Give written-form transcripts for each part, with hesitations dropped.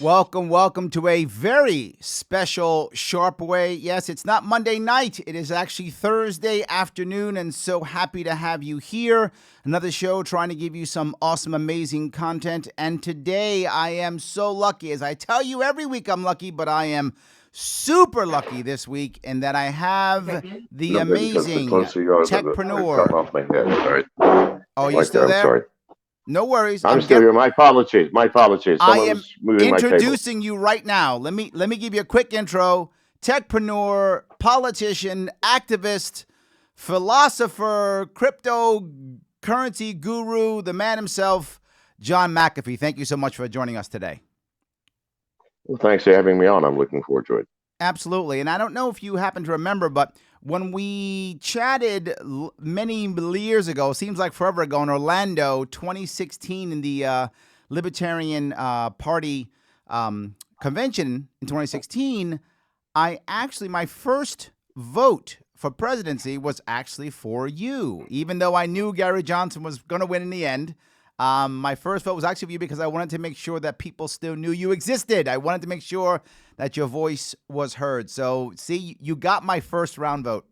Welcome to a very special Sharpe Way. Yes, it's not Monday night. It is actually Thursday afternoon, and so happy to have you here. Another show trying to give you some awesome, amazing content. And today I am so lucky. As I tell you every week I'm lucky, but I am super lucky this week in that I have the amazing techpreneur. Come off my head. Sorry. Oh, you still there? Sorry. No worries. I'm still here. My apologies. I am introducing you right now. Let me give you a quick intro. Techpreneur, politician, activist, philosopher, cryptocurrency guru, the man himself, John McAfee. Thank you so much for joining us today. Well, thanks for having me on. I'm looking forward to it. Absolutely. And I don't know if you happen to remember, but when we chatted many years ago, seems like forever ago, in Orlando, 2016, in the Libertarian Party convention in 2016, my first vote for presidency was actually for you, even though I knew Gary Johnson was going to win in the end. My first vote was actually for you because I wanted to make sure that people still knew you existed. I wanted to make sure that your voice was heard. So, see, you got my first round vote.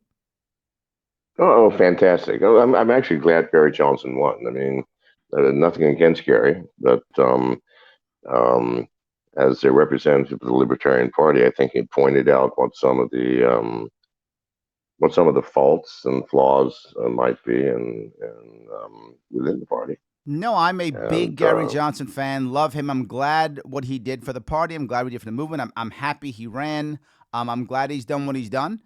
Oh, fantastic. I'm actually glad Gary Johnson won. I mean, nothing against Gary, but as a representative of the Libertarian Party, I think he pointed out what some of the faults and flaws might be and within the party. No, I'm a big Gary Johnson fan. Love him. I'm glad what he did for the party. I'm glad what he did for the movement. I'm happy he ran. I'm glad he's done what he's done.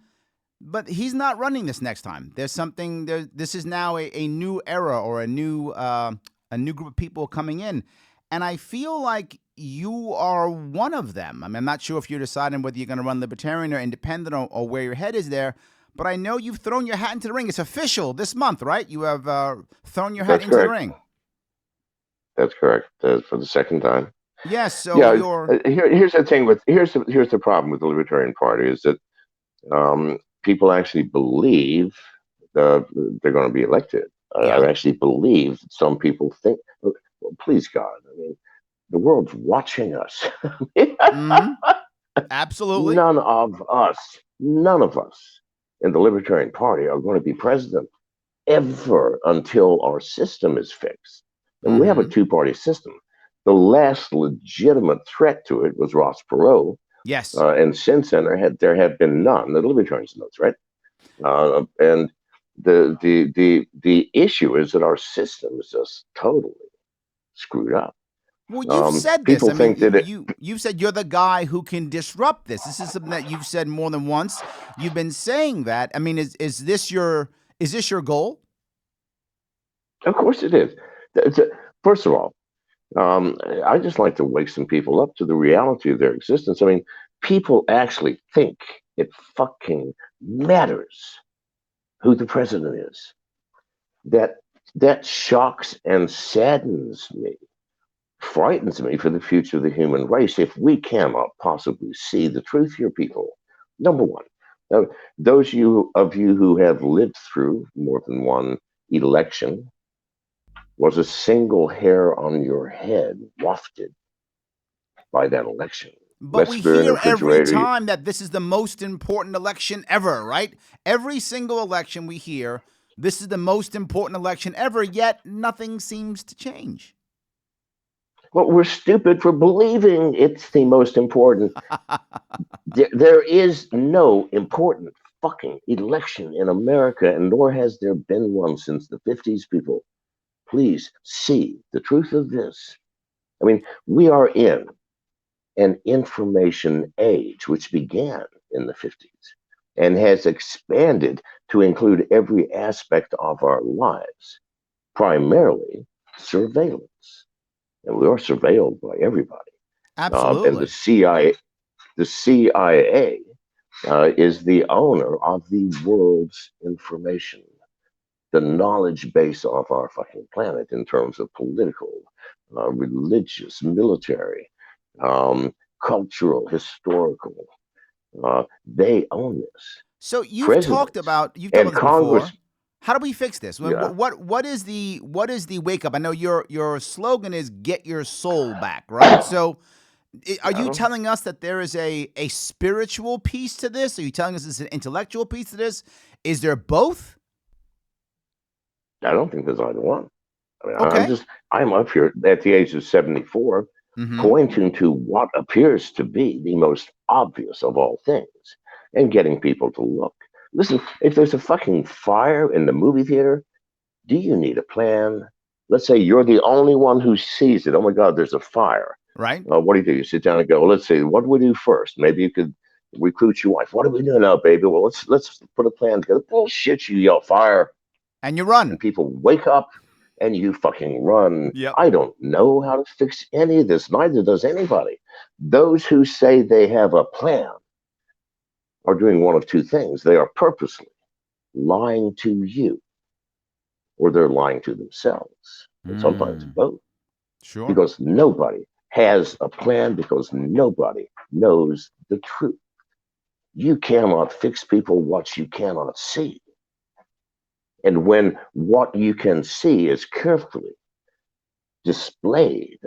But he's not running this next time. There's something there. This is now a new era or a new group of people coming in. And I feel like you are one of them. I mean, I'm not sure if you're deciding whether you're going to run Libertarian or Independent or where your head is there. But I know you've thrown your hat into the ring. It's official this month, right? You have thrown your hat into the ring. That's correct. For the second time. Yes. So here's the thing here's the problem with the Libertarian Party is that people actually believe they're going to be elected. I actually believe some people think. Well, please God, I mean, the world's watching us. Absolutely. None of us in the Libertarian Party are going to be president ever until our system is fixed. And we have a two-party system. The last legitimate threat to it was Ross Perot. Yes. And since then, there have been none. The Libertarians know, right? And the issue is that our system is just totally screwed up. Well, you've said this. I mean, you've said you're the guy who can disrupt this. This is something that you've said more than once. You've been saying that. I mean, is this your goal? Of course it is. First of all, I just like to wake some people up to the reality of their existence. I mean, people actually think it fucking matters who the president is. That shocks and saddens me, frightens me for the future of the human race if we cannot possibly see the truth here, people. Number one, those of you who have lived through more than one election, was a single hair on your head wafted by that election. But we hear every time that this is the most important election ever, right? Every single election we hear, this is the most important election ever, yet nothing seems to change. Well, we're stupid for believing it's the most important. There is no important fucking election in America, and nor has there been one since the 50s, people. Please see the truth of this. I mean, we are in an information age which began in the 50s and has expanded to include every aspect of our lives, primarily surveillance. And we are surveilled by everybody. Absolutely. And the CIA is the owner of the world's information, the knowledge base of our fucking planet in terms of political, religious, military, cultural, historical. They own this. So you've talked about this before. How do we fix this? Yeah. What is the wake up? I know your slogan is "Get your soul back," right? So Are you Um, telling us that there is a spiritual piece to this? Are you telling us there's an intellectual piece to this? Is there both? I don't think there's either one. I mean, Okay. I'm up here at the age of 74, Mm-hmm. pointing to what appears to be the most obvious of all things and getting people to look. Listen, if there's a fucking fire in the movie theater, do you need a plan? Let's say you're the only one who sees it. Oh my God, there's a fire. Right. What do? You sit down and go, well, let's see, what do we do first? Maybe you could recruit your wife. What do we do now, baby? Well, let's put a plan together. Bullshit, you yell fire, And you and run. people wake up and you fucking run. Yep. I don't know how to fix any of this. Neither does anybody. Those who say they have a plan are doing one of two things. They are purposely lying to you, or they're lying to themselves, and sometimes Mm, both, sure. because nobody has a plan, because nobody knows the truth. You cannot fix people what you cannot see. And when what you can see is carefully displayed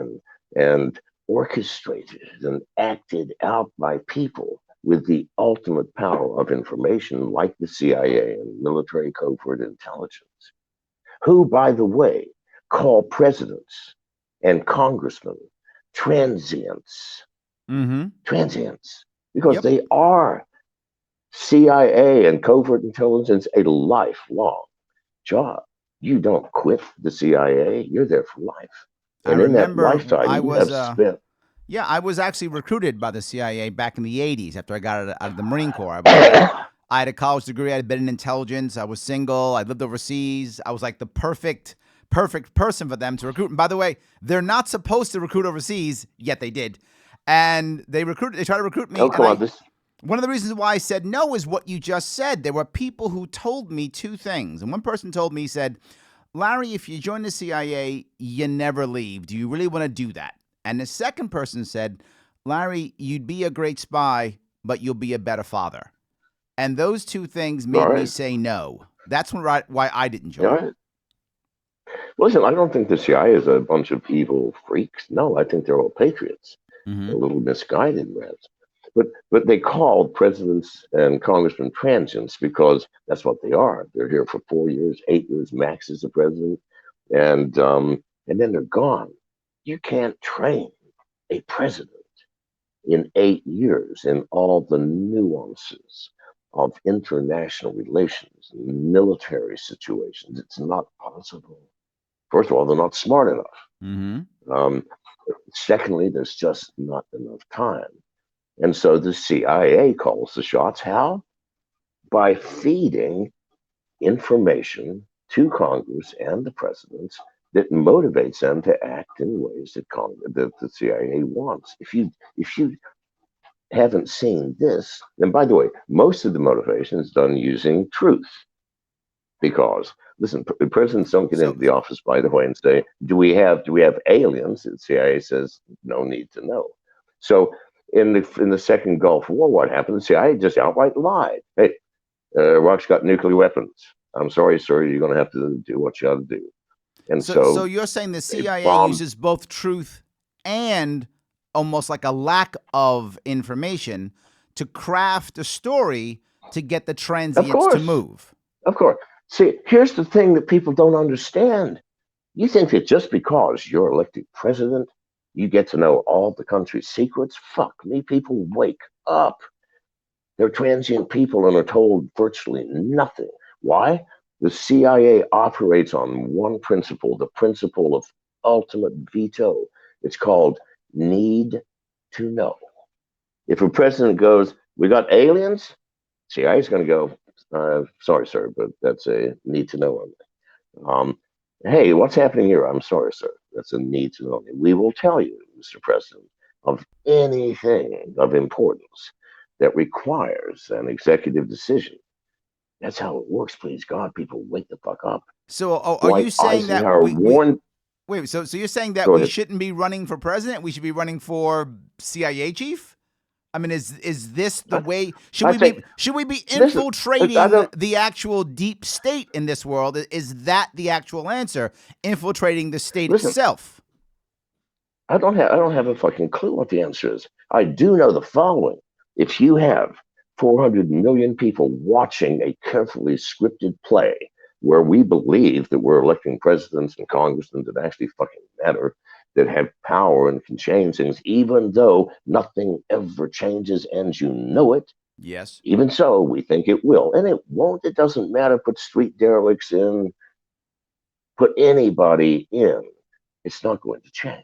and orchestrated and acted out by people with the ultimate power of information, like the CIA and military covert intelligence, who, by the way, call presidents and congressmen transients, Mm-hmm. transients, because Yep. they are CIA and covert intelligence a lifelong job. You don't quit the CIA, you're there for life. I And in that remember lifetime, I you was have spent. yeah, I was actually recruited by the CIA back in the 80s after I got out of the Marine Corps. I had a college degree, I had been in intelligence, I was single, I lived overseas. I was like the perfect person for them to recruit. And by the way, they're not supposed to recruit overseas, yet they did. And they tried to recruit me, Oh, and come on. I This. one of the reasons why I said no is what you just said. There were people who told me two things. And one person told me, he said, Larry, if you join the CIA, you never leave. Do you really want to do that? And the second person said, Larry, you'd be a great spy, but you'll be a better father. And those two things All made me right. say no. That's why I didn't All join. right. Listen, I don't think the CIA is a bunch of evil freaks. No, I think they're all patriots, a Mm-hmm. little misguided, perhaps. But they called presidents and congressmen transients because that's what they are. They're here for 4 years, 8 years max as the president, and then they're gone. You can't train a president in 8 years in all the nuances of international relations and military situations. It's not possible. First of all, they're not smart enough. Mm-hmm. Um, Secondly, there's just not enough time. And so the CIA calls the shots. How? By feeding information to Congress and the presidents that motivates them to act in ways that the CIA wants. If you haven't seen this, and by the way, most of the motivation is done using truth. Because listen, presidents don't get So, into the office, by the way, and say, "Do we have aliens?" The CIA says, "No need to know." So in the second Gulf War, what happened? The CIA just outright lied. Hey, Iraq's got nuclear weapons. I'm sorry, sir. You're going to have to do what you got to do. And so so you're saying the they CIA bombed. uses both truth and almost like a lack of information to craft a story to get the Of transients to course, move. of course. See, here's the thing that people don't understand. You think that just because you're elected president, you get to know all the country's secrets? Fuck me, people wake up. They're transient people and are told virtually nothing. Why? The CIA operates on one principle, the principle of ultimate veto. It's called need to know. If a president goes, "We got aliens," CIA is going to go, "Sorry, sir, but that's a need to know." Um, hey, what's happening here? I'm sorry, sir. That's a need to know. We will tell you, Mr. President, of anything of importance that requires an executive decision. That's how it works. Please God, people wake the fuck up. So, are you Dwight saying that Eisenhower we warned. wait? So you're saying that Go we ahead. shouldn't be running for president? We should be running for CIA chief? I mean, is this the I, way? I think. Should we be Listen, I infiltrating don't. the actual deep state in this world? Is that the actual answer? Infiltrating the state Listen. itself? I don't have a fucking clue what the answer is. I do know the following. If you have 400 million people watching a carefully scripted play where we believe that we're electing presidents and congressmen that actually fucking matter, that have power and can change things, even though nothing ever changes and you know it, Yes. even so, we think it will. And it won't. It doesn't matter. Put street derelicts in, put anybody in. It's not going to change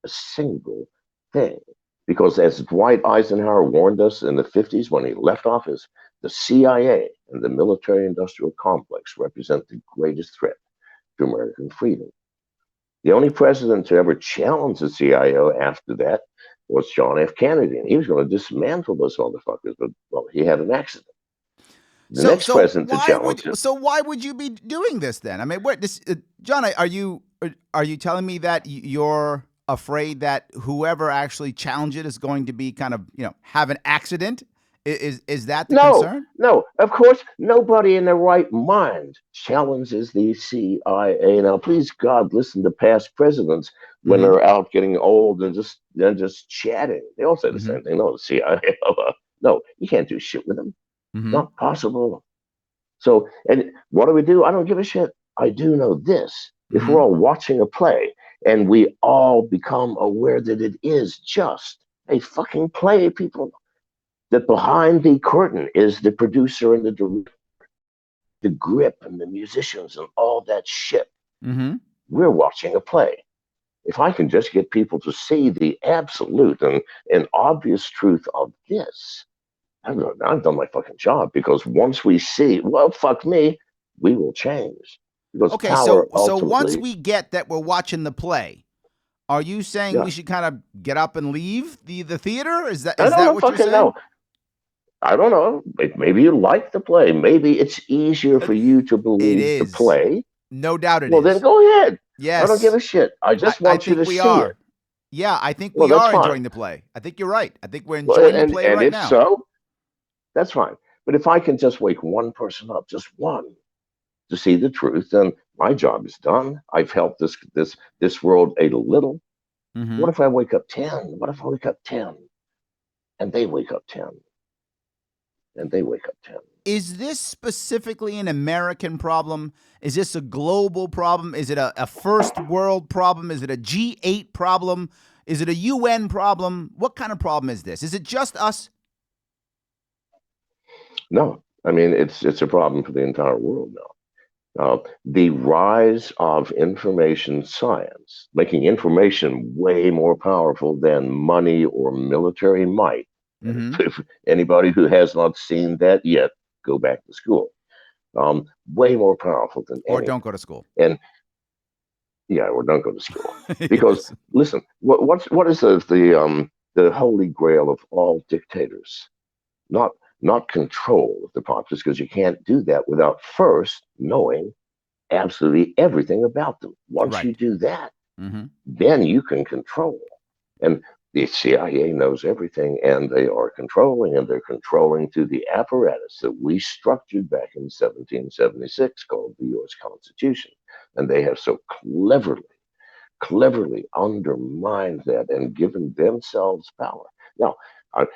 a single thing. Because as Dwight Eisenhower warned us in the 50s when he left office, the CIA and the military industrial complex represent the greatest threat to American freedom. The only president to ever challenge the CIA after that was John F. Kennedy, and he was going to dismantle those motherfuckers, but well, he had an accident. The So next so president to why would challenge him, so why would you be doing this then? I mean, what this John, are you telling me that you're afraid that whoever actually challenge it is going to be kind of, have an accident? Is that the no, concern? no, of course, nobody in their right mind challenges the CIA. Now, please God, listen to past presidents when Mhm. they're out getting old and just chatting. They all say the Mhm. same thing. No, the CIA. No, you can't do shit with them. Mhm. Not possible. So, and what do? I don't give a shit. I do know this. If we're Mhm. all watching a play and we all become aware that it is just a fucking play, people, that behind the curtain is the producer and the director, the grip and the musicians and all that shit. Mhm. We're watching a play. If I can just get people to see the absolute and obvious truth of this, I've done my fucking job because once we see, well, fuck me, we will change. Because Okay, power so once ultimately, we get that we're watching the play, are you saying yeah. we should kind of get up and leave the theater? Is that I is don't that know, what you're fucking saying? know. I don't know. Maybe you like the play. Maybe it's easier for you to It believe the is. play. No doubt it Well, then is. go ahead. I don't give Yes. a shit. I I, just I want you think to we see it. are. Yeah, I think Well, we that's are fine. enjoying the play. I think you're right. I think we're Well, enjoying the play and right if now. so, that's fine. But if I can just wake one person up, just one, to see the truth, then my job is done. I've helped this world a little. What Hmm. if I wake up 10? What if I wake up 10 and they wake up 10 and they wake up 10? Is this specifically an American problem? Is this a global problem? Is it a first world problem? Is it a G8 problem? Is it a UN problem? What kind of problem is this? Is it just us? No, I mean it's a problem for the entire world now. The rise of information science, making information way more powerful than money or military might. And Hmm. if anybody who has not seen that yet, go back to school. Way more powerful than Or anything. don't go to school. And yeah, or don't go to school because Yes. listen, what is the holy grail of all dictators? Not not control of the populace because you can't do that without first knowing absolutely everything about them. Once you Right. do that, Hmm. then you can control. And the CIA knows everything, and they are controlling, and they're controlling through the apparatus that we structured back in 1776 called the U.S. Constitution. And they have so cleverly undermined that and given themselves power. Now, I,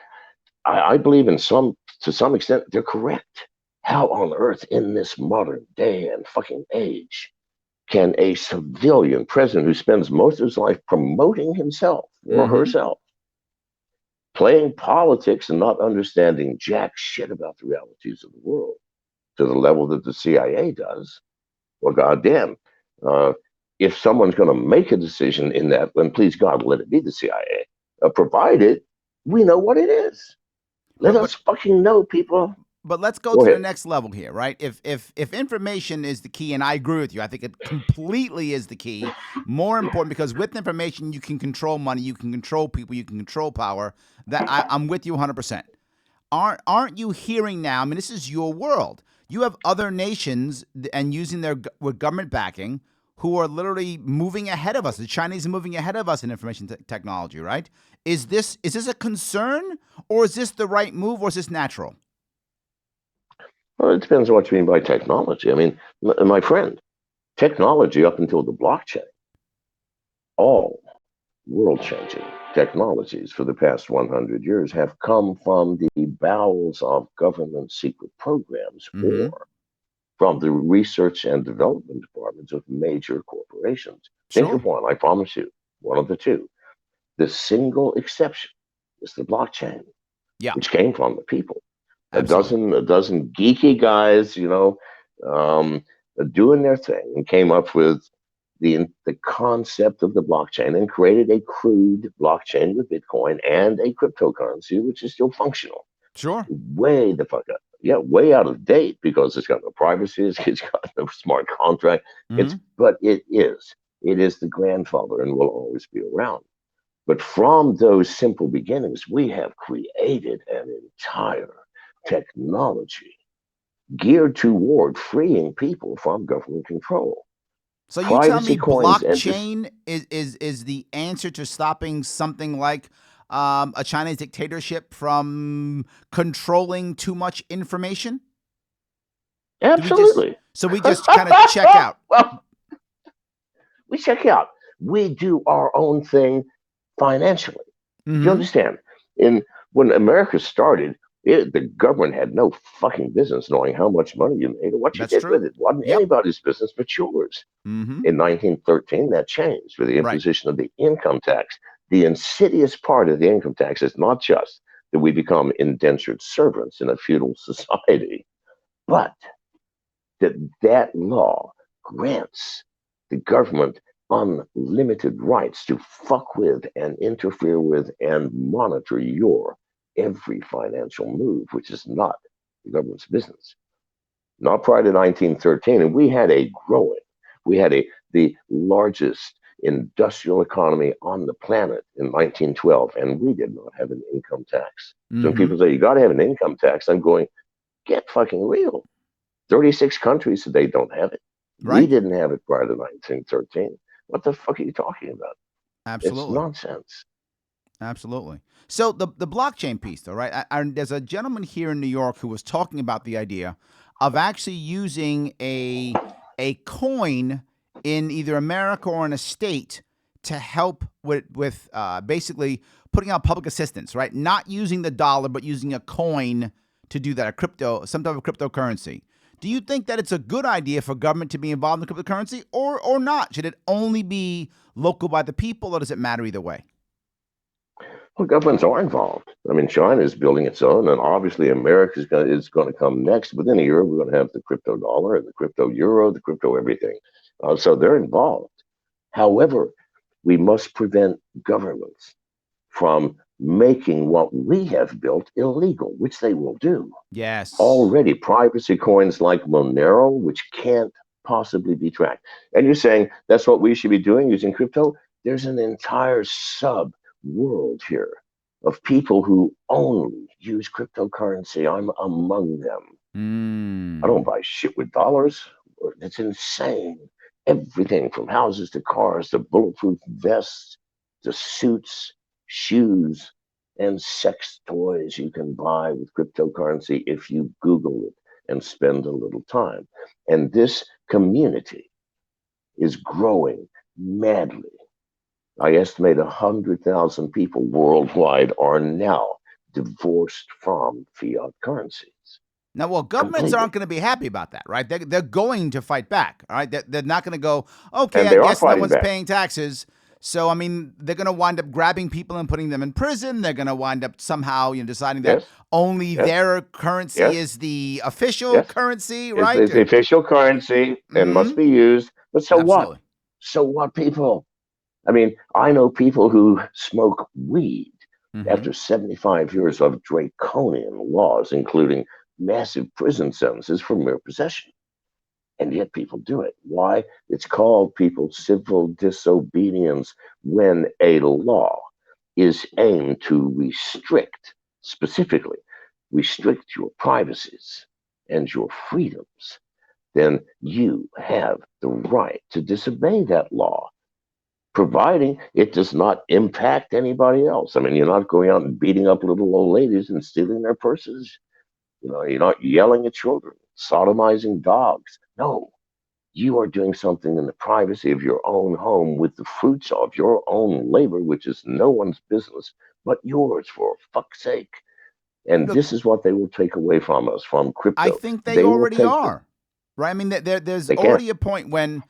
I believe to some extent, they're correct. How on earth in this modern day and fucking age can a civilian president who spends most of his life promoting himself or Hmm. herself, playing politics and not understanding jack shit about the realities of the world to the level that the CIA does? Well, goddamn. Uh, if someone's going to make a decision in that, then please God, let it be the CIA, provided we know what it is. Let But us fucking know, people. but let's go Go to the ahead. next level here, right? If information is the key, and I agree with you, I think it completely is the key. More important because with information you can control money, you can control people, you can control power. I'm with you 100%. Aren't you hearing now? I mean, this is your world. You have other nations and using their with government backing who are literally moving ahead of us. The Chinese are moving ahead of us in information technology, right? Is this a concern, or is this the right move, or is this natural? Well, it depends on what you mean by technology. I mean, my friend, technology up until the blockchain, all world-changing technologies for the past 100 years have come from the bowels of government secret programs Mm-hmm. or from the research and development departments of major corporations. Think Sure. of one, I promise you, one of the two. The single exception is the blockchain, Yeah. which came from the people. Absolutely. A dozen geeky guys, um, doing their thing, and came up with the concept of the blockchain and created a crude blockchain with Bitcoin and a cryptocurrency which is still functional. Sure. Way the fuck up. Yeah, way out of date because it's got no privacy, it's got no smart contract. Mm-hmm. But it is. It is the grandfather and will always be around. But from those simple beginnings, we have created an entire technology geared toward freeing people from government control. So you tell Privacy me coins and this, blockchain is the answer to stopping something like a Chinese dictatorship from controlling too much information? Do we just absolutely. so we just kind of check out? Well, we check out. We do our own thing financially. Do you Mm-hmm. understand? In When America started, the government had no fucking business knowing how much money you made or what you That's did true. with it. It wasn't Yep. anybody's business but yours. Mm-hmm. In 1913, that changed with the Right. imposition of the income tax. The insidious part of the income tax is not just that we become indentured servants in a feudal society, but that law grants the government unlimited rights to fuck with and interfere with and monitor your every financial move, which is not the government's business. Not prior to 1913, and we had the largest industrial economy on the planet in 1912, and we did not have an income tax. So when Mm-hmm. people say you got to have an income tax, I'm going, get fucking real. 36 countries today don't have it. We Right. didn't have it prior to 1913. What the fuck are you talking about? It's Absolutely. nonsense. Absolutely. So the blockchain piece, though, right? There's a gentleman here in New York who was talking about the idea of actually using a coin in either America or in a state to help with basically putting out public assistance, right? Not using the dollar, but using a coin to do that, a crypto, some type of cryptocurrency. Do you think that it's a good idea for government to be involved in cryptocurrency, or not? Should it only be local by the people, or does it matter either way? Well, governments are involved. I mean, China is building its own, and obviously America is going to come next. Within a year, we're going to have the crypto dollar and the crypto euro, the crypto everything. So they're involved. However, we must prevent governments from making what we have built illegal, which they will do. Yes. Already, privacy coins like Monero, which can't possibly be tracked. And you're saying that's what we should be doing using crypto? There's an entire sub world here of people who only use cryptocurrency. I'm among them. I don't Mm. buy shit with dollars. It's insane. Everything from houses to cars to bulletproof vests to suits, shoes, and sex toys you can buy with cryptocurrency if you Google it and spend a little time. And this community is growing madly. I estimate 100,000 people worldwide are now divorced from fiat currencies Now, well, governments completely. aren't going to be happy about that, right? They're going to fight back, all right? They're not going to go, okay, And I they are guess no fighting one's back. paying taxes. So, I mean, they're going to wind up grabbing people and putting them in prison. They're going to wind up somehow, deciding that Yes, only yes, their currency yes, is the official yes. currency, It's, right? it's the official currency and Mm-hmm. must be used. But so what? Absolutely. So what, people? I mean, I know people who smoke weed Mm-hmm. after 75 years of draconian laws, including massive prison sentences for mere possession. And yet people do it. Why? It's called people civil disobedience when a law is aimed to specifically restrict your privacies and your freedoms. Then you have the right to disobey that law, providing it does not impact anybody else. I mean, you're not going out and beating up little old ladies and stealing their purses. You're not yelling at children, sodomizing dogs. No, You are doing something in the privacy of your own home with the fruits of your own labor, which is no one's business but yours, for fuck's sake. And Look, this is what they will take away from us, from I crypto. think they They will already take the, are, right? I mean, there's they can't. already a point when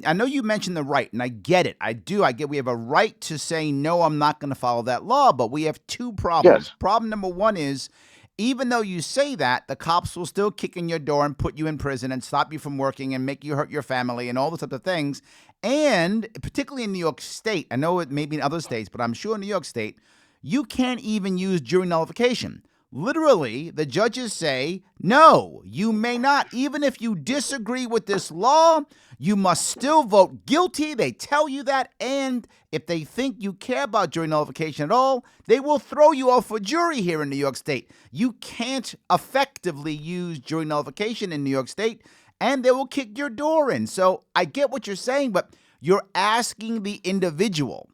I know you mentioned the right, and I get it. I do. I get we have a right to say no. I'm not going to follow that law, but we have two problems. Yes, Problem number one is, even though you say that, the cops will still kick in your door and put you in prison and stop you from working and make you hurt your family and all those types of things. And particularly in New York State, I know it may be in other states, but I'm sure in New York State, you can't even use jury nullification. Literally, the judges say, no, you may not. Even if you disagree with this law, you must still vote guilty. They tell you that. And if they think you care about jury nullification at all, they will throw you off for jury here in New York State. You can't effectively use jury nullification in New York State, and they will kick your door in. So I get what you're saying, but you're asking the individual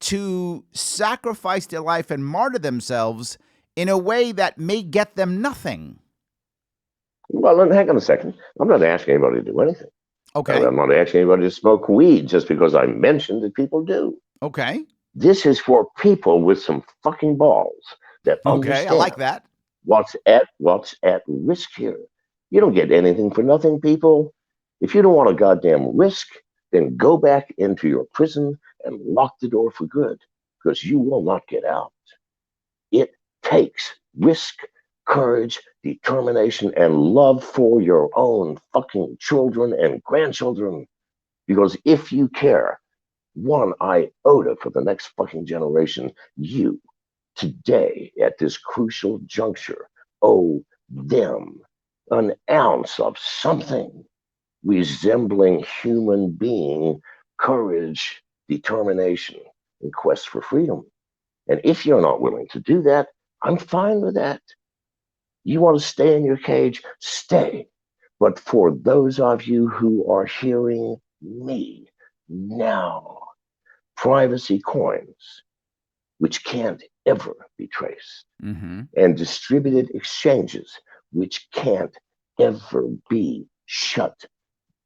to sacrifice their life and martyr themselves in a way that may get them nothing. well, then hang on a second. I'm not asking anybody to do anything. Okay. I'm not asking anybody to smoke weed just because I mentioned that people do. Okay. This is for people with some fucking balls that Okay. I understand like that. what's at risk here. You don't get anything for nothing, people. If you don't want a goddamn risk, then go back into your prison and lock the door for good, because you will not get out. It takes risk, courage, determination, and love for your own fucking children and grandchildren. Because if you care one iota for the next fucking generation, you today at this crucial juncture owe them an ounce of something resembling human being courage, determination, and quest for freedom. And if you're not willing to do that, I'm fine with that. You want to stay in your cage, stay. But for those of you who are hearing me now, privacy coins, which can't ever be traced, Mm-hmm. and distributed exchanges, which can't ever be shut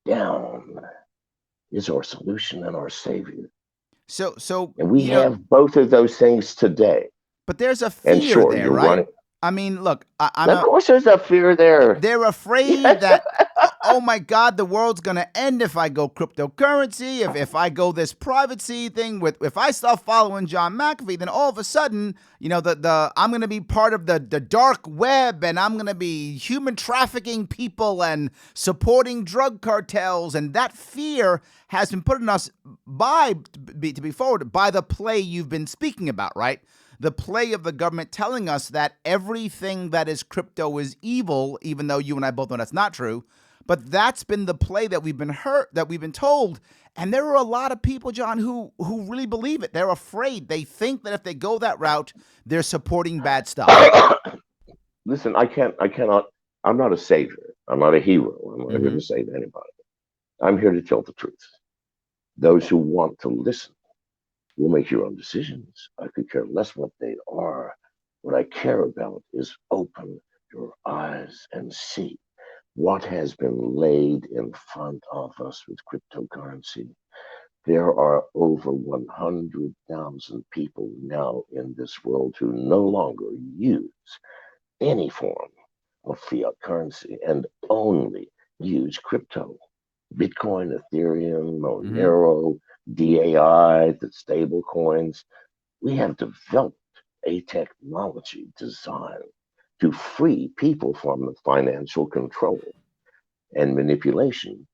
down, is our solution and our savior. So And we have both of those things today. but there's a And fear sure, there, you're right? running. I mean, look, I'm Of a course, there's a fear there. they're afraid that, oh my God, the world's going to end if I go cryptocurrency, if I go this privacy thing if I start following John McAfee, then all of a sudden, the I'm going to be part of the dark web, and I'm going to be human trafficking people and supporting drug cartels. And that fear has been put in us to be forwarded by the play you've been speaking about, right? The play of the government telling us that everything that is crypto is evil, even though you and I both know that's not true. But that's been the play that we've been told. And there are a lot of people, John, who really believe it. They're afraid. They think that if they go that route, they're supporting bad stuff. Listen, I'm not a savior. I'm not a hero. I'm not here Mm-hmm. to save anybody. I'm here to tell the truth. Those who want to listen will make your own decisions. I could care less what they are. What I care about is open your eyes and see what has been laid in front of us with cryptocurrency. There are over 100,000 people now in this world who no longer use any form of fiat currency and only use crypto. Bitcoin, Ethereum, Mm-hmm. Monero, DAI, the stable coins. We have developed a technology designed to free people from the financial control and manipulation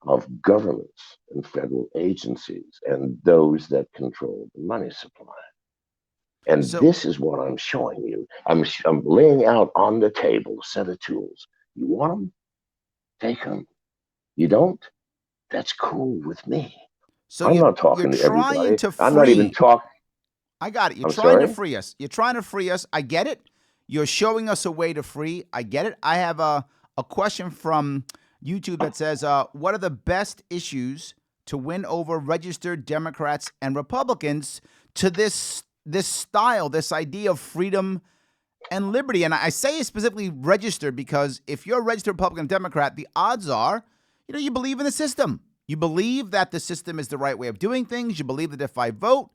of governments and federal agencies and those that control the money supply. And So this is what I'm showing you. I'm laying out on the table a set of tools. You want them? Take them. You don't? That's cool with me. so I'm not you're talking to trying everybody. to I'm not even free. talking. I got it. You're I'm trying to sorry? free us. You're trying to free us. I get it. You're showing us a way to free. I get it. I have a question from YouTube that says, what are the best issues to win over registered Democrats and Republicans to this style, this idea of freedom and liberty? And I say specifically registered because if you're a registered Republican or Democrat, the odds are you believe in the system. You believe that the system is the right way of doing things. You believe that if I vote,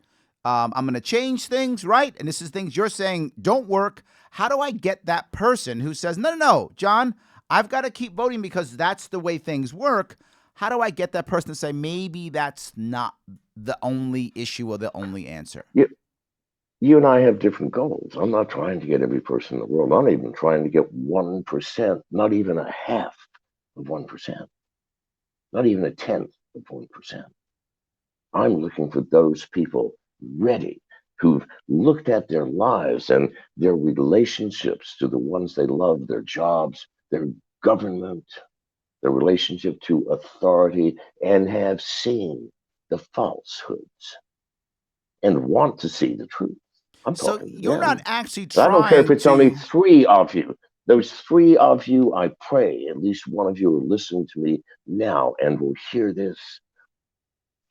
I'm going to change things, right? And this is things you're saying don't work. How do I get that person who says, no, no, no, John, I've got to keep voting because that's the way things work? How do I get that person to say maybe that's not the only issue or the only answer? You and I have different goals. I'm not trying to get every person in the world. I'm not even trying to get 1%, not even a half of 1%, not even a tenth of 1%. I'm looking for those people ready who've looked at their lives and their relationships to the ones they love, their jobs, their government, their relationship to authority, and have seen the falsehoods and want to see the truth. I'm So talking to you're not them. actually I don't care if trying it's only to. 3 of you. Those 3 of you, I pray at least one of you are listening to me now and will hear this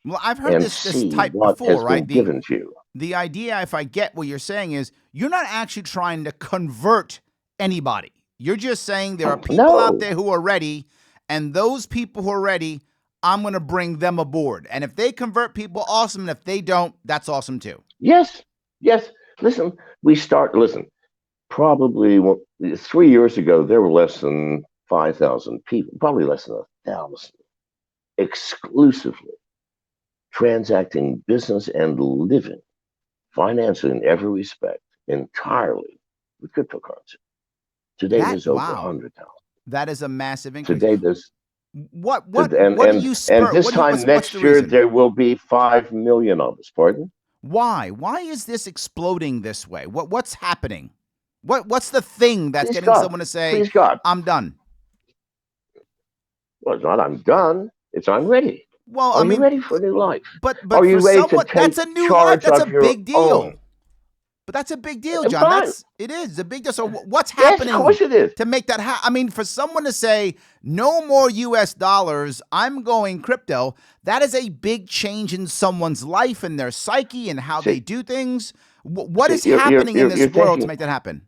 Well, I've heard and this see type what before, has right? been given to you. The idea, if I get what you're saying, is you're not actually trying to convert anybody. You're just saying there are people out No. there who are ready, and those people who are ready, I'm going to bring them aboard. And if they convert people, awesome. And if they don't, that's awesome too. Yes. Yes. Listen, listen, probably 3 years ago, there were less than 5,000 people, probably less than 1,000, exclusively transacting business and living, financing in every respect, entirely with cryptocurrency. Today, That, there's over wow, 100,000. that is a massive increase. Today, there's What do you and spur? this time What's the next year, reason? there will be 5 million of us. Pardon? Why? Why is this exploding this way? What's happening? What's the thing that's Please getting God, someone to say, please God. I'm done? Well, it's not I'm done. It's I'm ready. Well, I Are you mean, ready for a new life? but Are for you ready to someone, that's take a new life. charge That's a of your big own? deal. But that's a big deal, John. Fine. It is a big deal. So what's Yes, of happening course it is. to make that happen? I mean, for someone to say no more U.S. dollars, I'm going crypto. That is a big change in someone's life and their psyche and how they See, do things. What see, is happening in this you're world to thinking. make that happen?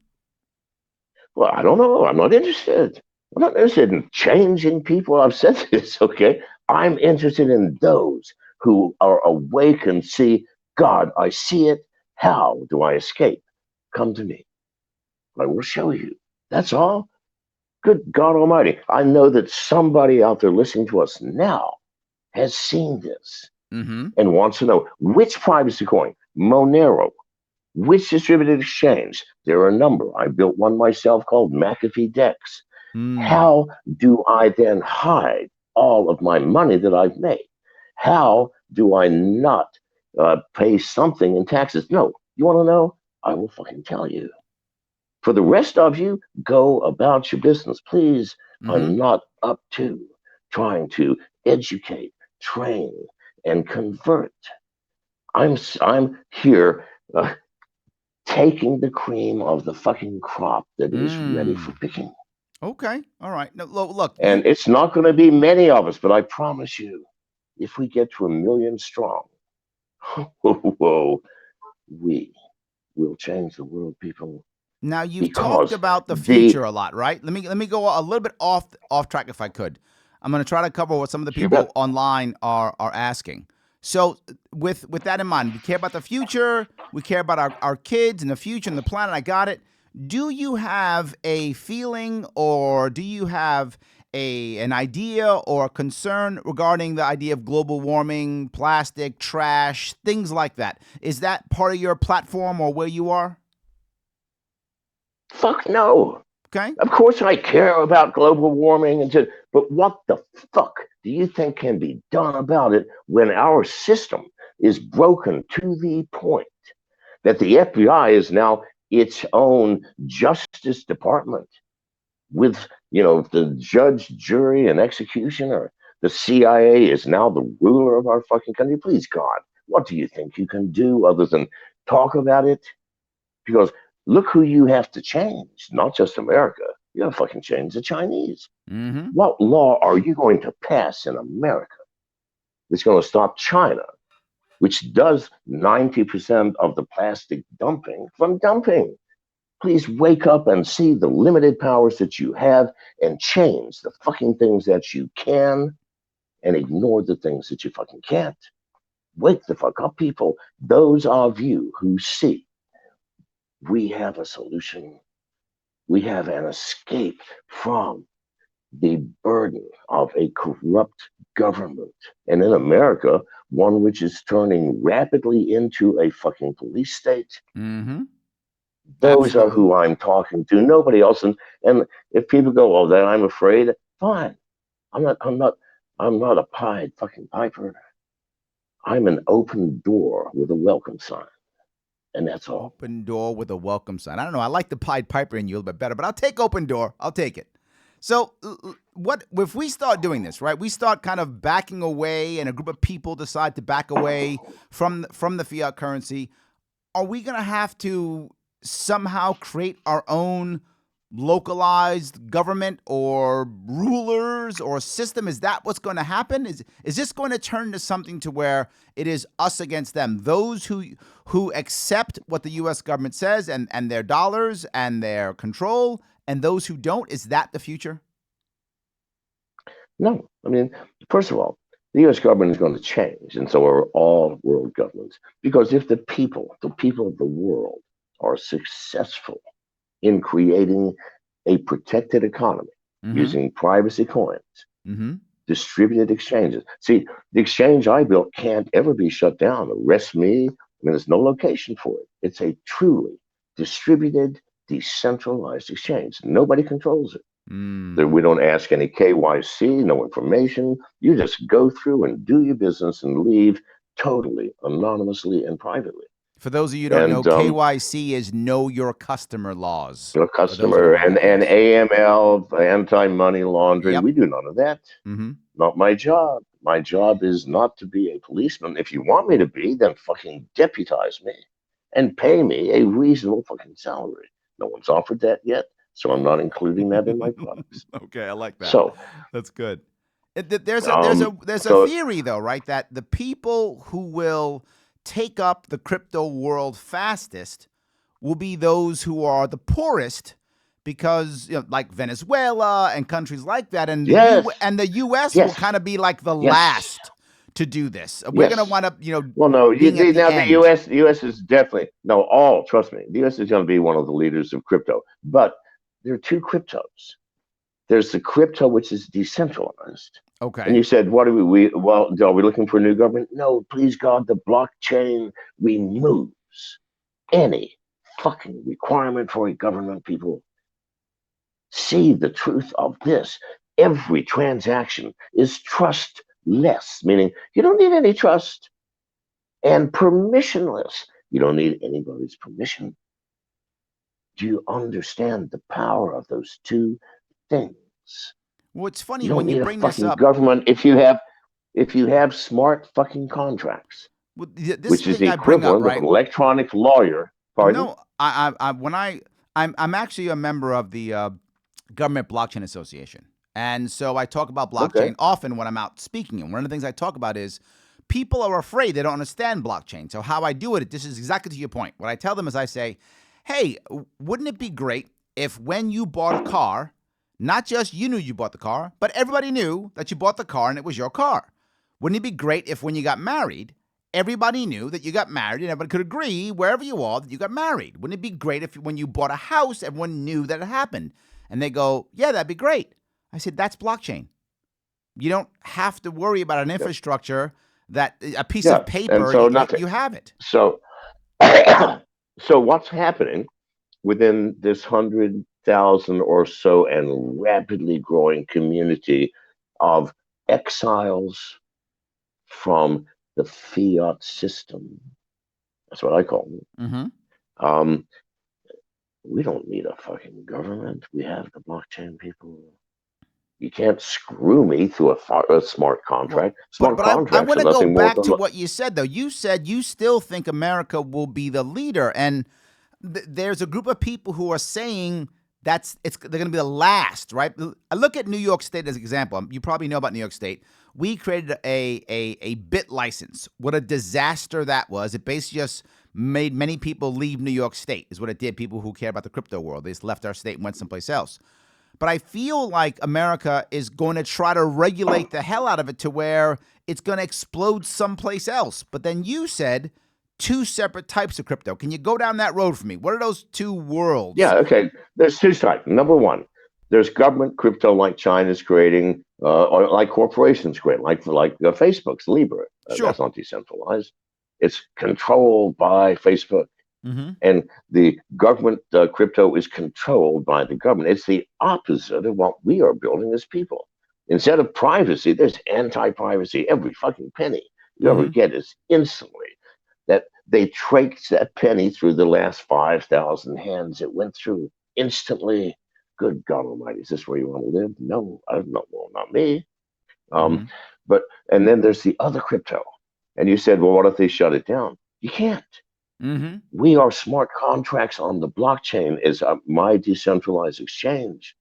Well, I don't know. I'm not interested. I'm not interested in changing people. I've said this. Okay, I'm interested in those who are awake and see God. I see it. How do I escape? Come to me. I will show you. That's all. Good God Almighty. I know that somebody out there listening to us now has seen this Mm-hmm. and wants to know which privacy coin, Monero, which distributed exchange. There are a number. I built one myself called McAfee Dex. Mm. How do I then hide all of my money that I've made? How do I not pay something in taxes? No. You want to know? I will fucking tell you. For the rest of you, go about your business. Please, Mm-hmm. I'm not up to trying to educate, train, and convert. I'm here taking the cream of the fucking crop that is ready for Mm. picking. Okay. All right. No, look, And it's not going to be many of us, but I promise you, if we get to 1 million strong, whoa, we will change the world, people, now you've talked because about the the future a lot, right? Let me go a little bit off track if I could. I'm going to try to cover what some of the you bet. people online are asking. So with that in mind, we care about the future, we care about our kids and the future and the planet. I got it. Do you have a feeling or do you have an idea or a concern regarding the idea of global warming, plastic, trash, things like that? Is that part of your platform or where you are? Fuck no. Okay. Of course, I care about global warming, but what the fuck do you think can be done about it when our system is broken to the point that the FBI is now its own justice department with, the judge, jury, and executioner? The CIA is now the ruler of our fucking country. Please, God, what do you think you can do other than talk about it? Because look who you have to change, not just America. You have to fucking change the Chinese. Mm-hmm. What law are you going to pass in America that's going to stop China, which does 90% of the plastic dumping, from dumping? Please wake up and see the limited powers that you have and change the fucking things that you can and ignore the things that you fucking can't. Wake the fuck up, people. Those of you who see we have a solution, we have an escape from the burden of a corrupt government. And in America, one which is turning rapidly into a fucking police state. Mm-hmm. Those are Absolutely. who I'm talking to. Nobody else. And if people go, "Oh, then I'm afraid," fine. I'm not. I'm not. I'm not a Pied fucking Piper. I'm an open door with a welcome sign, and that's all. Open door with a welcome sign. I don't know. I like the Pied Piper in you a little bit better, but I'll take open door. I'll take it. So, what if we start doing this, right? We start kind of backing away, and a group of people decide to back away from the fiat currency. Are we going to have to somehow create our own localized government or rulers or system? Is that what's going to happen? Is this going to turn into something to where it is us against them? Those who accept what the U.S. government says and their dollars and their control, and those who don't? Is that the future? No, I mean, first of all, the U.S. government is going to change, and so are all world governments. Because if the people of the world, are successful in creating a protected economy Mm-hmm. using privacy coins, Mm-hmm. distributed exchanges. See, the exchange I built can't ever be shut down. Arrest me. I mean, there's no location for it. It's a truly distributed, decentralized exchange. Nobody controls it. We Mm. don't ask any KYC, no information. You just go through and do your business and leave totally anonymously and privately. For those of you who don't know, And KYC is know your customer laws. your For those who don't customer know that, and yes. AML, anti-money laundering, Yep. we do none of that. Mm-hmm. Not my job. My job is not to be a policeman. If you want me to be, then fucking deputize me and pay me a reasonable fucking salary. No one's offered that yet, so I'm not including that in my products. Okay, I like that. So, That's good. There's a um, so theory though, right? That the people who will take up the crypto world fastest will be those who are the poorest, because like Venezuela and countries like that, and yes, the U.S. will yes, kind of be like the yes, last to do this. We're gonna yes. wind up, Well, no, being at the now the end. U.S. is definitely no. Trust me, the U.S. is going to be one of the leaders of crypto. But there are two cryptos. There's the crypto which is decentralized. And Okay. you said, what are we? Well, are we looking for a new government? No, please God, the blockchain removes any fucking requirement for a government. People see the truth of this. Every transaction is trustless, meaning you don't need any trust, and permissionless. You don't need anybody's permission. Do you understand the power of those two things? Well, it's You funny don't when you need a bring this fucking up. government if you have smart fucking contracts, Well, this which is thing the I bring up, equivalent of right? an electronic lawyer. Pardon? No, I'm actually a member of the Government Blockchain Association, and so I talk about Okay. blockchain often when I'm out speaking. And one of the things I talk about is people are afraid, they don't understand blockchain. So how I do it, this is exactly to your point. What I tell them is I say, hey, wouldn't it be great if when you bought a car, not just you knew you bought the car, but everybody knew that you bought the car and it was your car? Wouldn't it be great if when you got married, everybody knew that you got married and everybody could agree wherever you are that you got married? Wouldn't it be great if when you bought a house, everyone knew that it happened? And they go, yeah, that'd be great. I said, that's blockchain. You don't have to worry about an Yep. infrastructure that a piece of Yeah. And paper, so nothing. you have it. So so what's happening within this 100,000 or so and rapidly growing community of exiles from the fiat system? That's what I call them. Mm-hmm. Um, we don't need a fucking government. We have the blockchain people. You can't screw me through a smart Well, contract. but Smart I contracts want are to go nothing more back than to what you said though. You said you still think America will be the leader, and there's a group of people who are saying they're going to be the last, right? I look at New York State as an example. You probably know about New York State. We created a bit license. What a disaster that was! It basically just made many people leave New York State, is what it did. People who care about the crypto world, they just left our state and went someplace else. But I feel like America is going to try to regulate the hell out of it to where it's going to explode someplace else. But then you said two separate types of crypto. Can you go down that road for me? What are those two worlds? Yeah, okay. There's two types. Number one, there's government crypto like China's creating, or like corporations create, like Facebook's Libra. Sure. That's not decentralized. It's controlled by Facebook. Mm-hmm. And the government crypto is controlled by the government. It's the opposite of what we are building as people. Instead of privacy, there's anti-privacy. Every fucking penny you ever get is instantly that they traced that penny through the last 5,000 hands. It went through instantly. Good God Almighty, is this where you want to live? No, I don't know. Well, not me. Mm-hmm. But and then there's the other crypto, and you said, well, what if they shut it down? You can't. Mm-hmm. We are smart contracts on the blockchain is my decentralized exchange.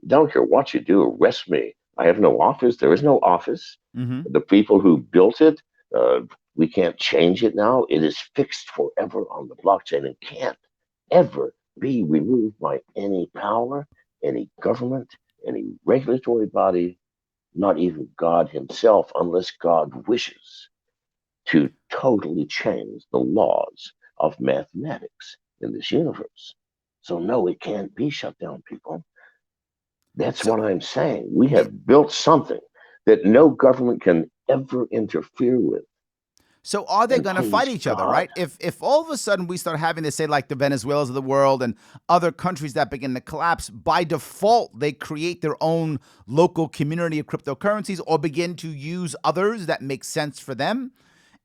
Don't care what you do, arrest me. I have no office. There is no office. Mm-hmm. The people who built it, we can't change it now. It is fixed forever on the blockchain and can't ever be removed by any power, any government, any regulatory body, not even God himself, unless God wishes to totally change the laws of mathematics in this universe. So, no, it can't be shut down, people. That's So what I'm saying. We it, have built something that no government can ever interfere with. So are they And going to fight please, each other, God, right? If all of a sudden we start having to say like the Venezuelas of the world and other countries that begin to collapse, by default they create their own local community of cryptocurrencies or begin to use others that make sense for them.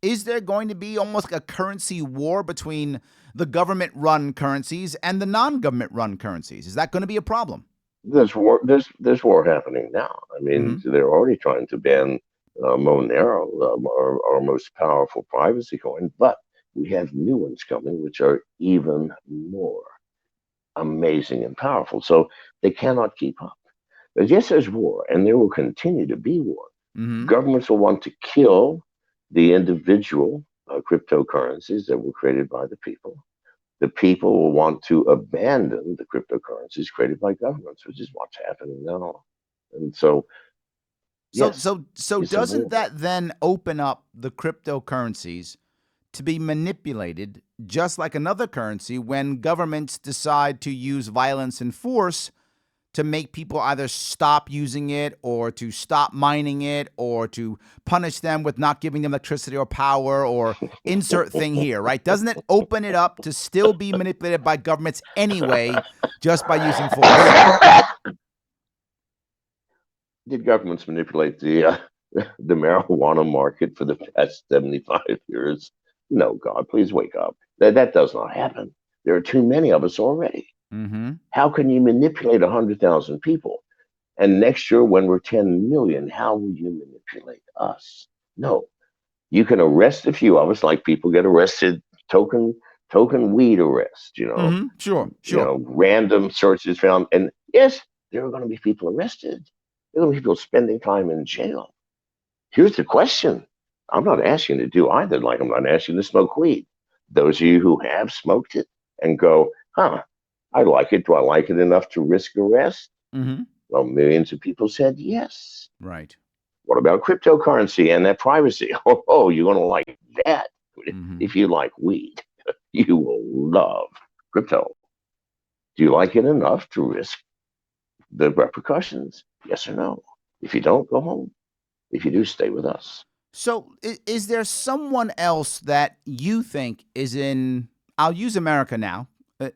Is there going to be almost like a currency war between the government-run currencies and the non-government-run currencies? Is that going to be a problem? there's war. There's war happening now. I mean, Mm-hmm. they're already trying to ban Monero, our most powerful privacy coin, but we have new ones coming, which are even more amazing and powerful. So they cannot keep up. But yes, there's war, and there will continue to be war. Mm-hmm. Governments will want to kill the individual cryptocurrencies that were created by the people. The people will want to abandon the cryptocurrencies created by governments, which is what's happening now. And so, So yes, so so it's a doesn't war. that then open up the cryptocurrencies to be manipulated just like another currency when governments decide to use violence and force to make people either stop using it or to stop mining it or to punish them with not giving them electricity or power or insert thing here, right? Doesn't it open it up to still be manipulated by governments anyway just by using force? Did governments manipulate the marijuana market for the past 75 years? No, God, please wake up. That does not happen. There are too many of us already. Mm-hmm. How can you manipulate 100,000 people? And next year, when we're 10 million, how will you manipulate us? No, you can arrest a few of us, like people get arrested, token token weed arrest. Mm-hmm. Sure, sure. Random searches found, and yes, there are going to be people arrested. There are going to be people spending time in jail. Here's the question: I'm not asking you to do either. Like I'm not asking you to smoke weed. Those of you who have smoked it and go, huh, I like it. Do I like it enough to risk arrest? Mm-hmm. Well, millions of people said yes. Right. What about cryptocurrency and that privacy? Oh, you're going to like that. Mm-hmm. If you like weed, you will love crypto. Do you like it enough to risk the repercussions? Yes or no? If you don't, go home. If you do, stay with us. So, is there someone else that you think is in, I'll use America now,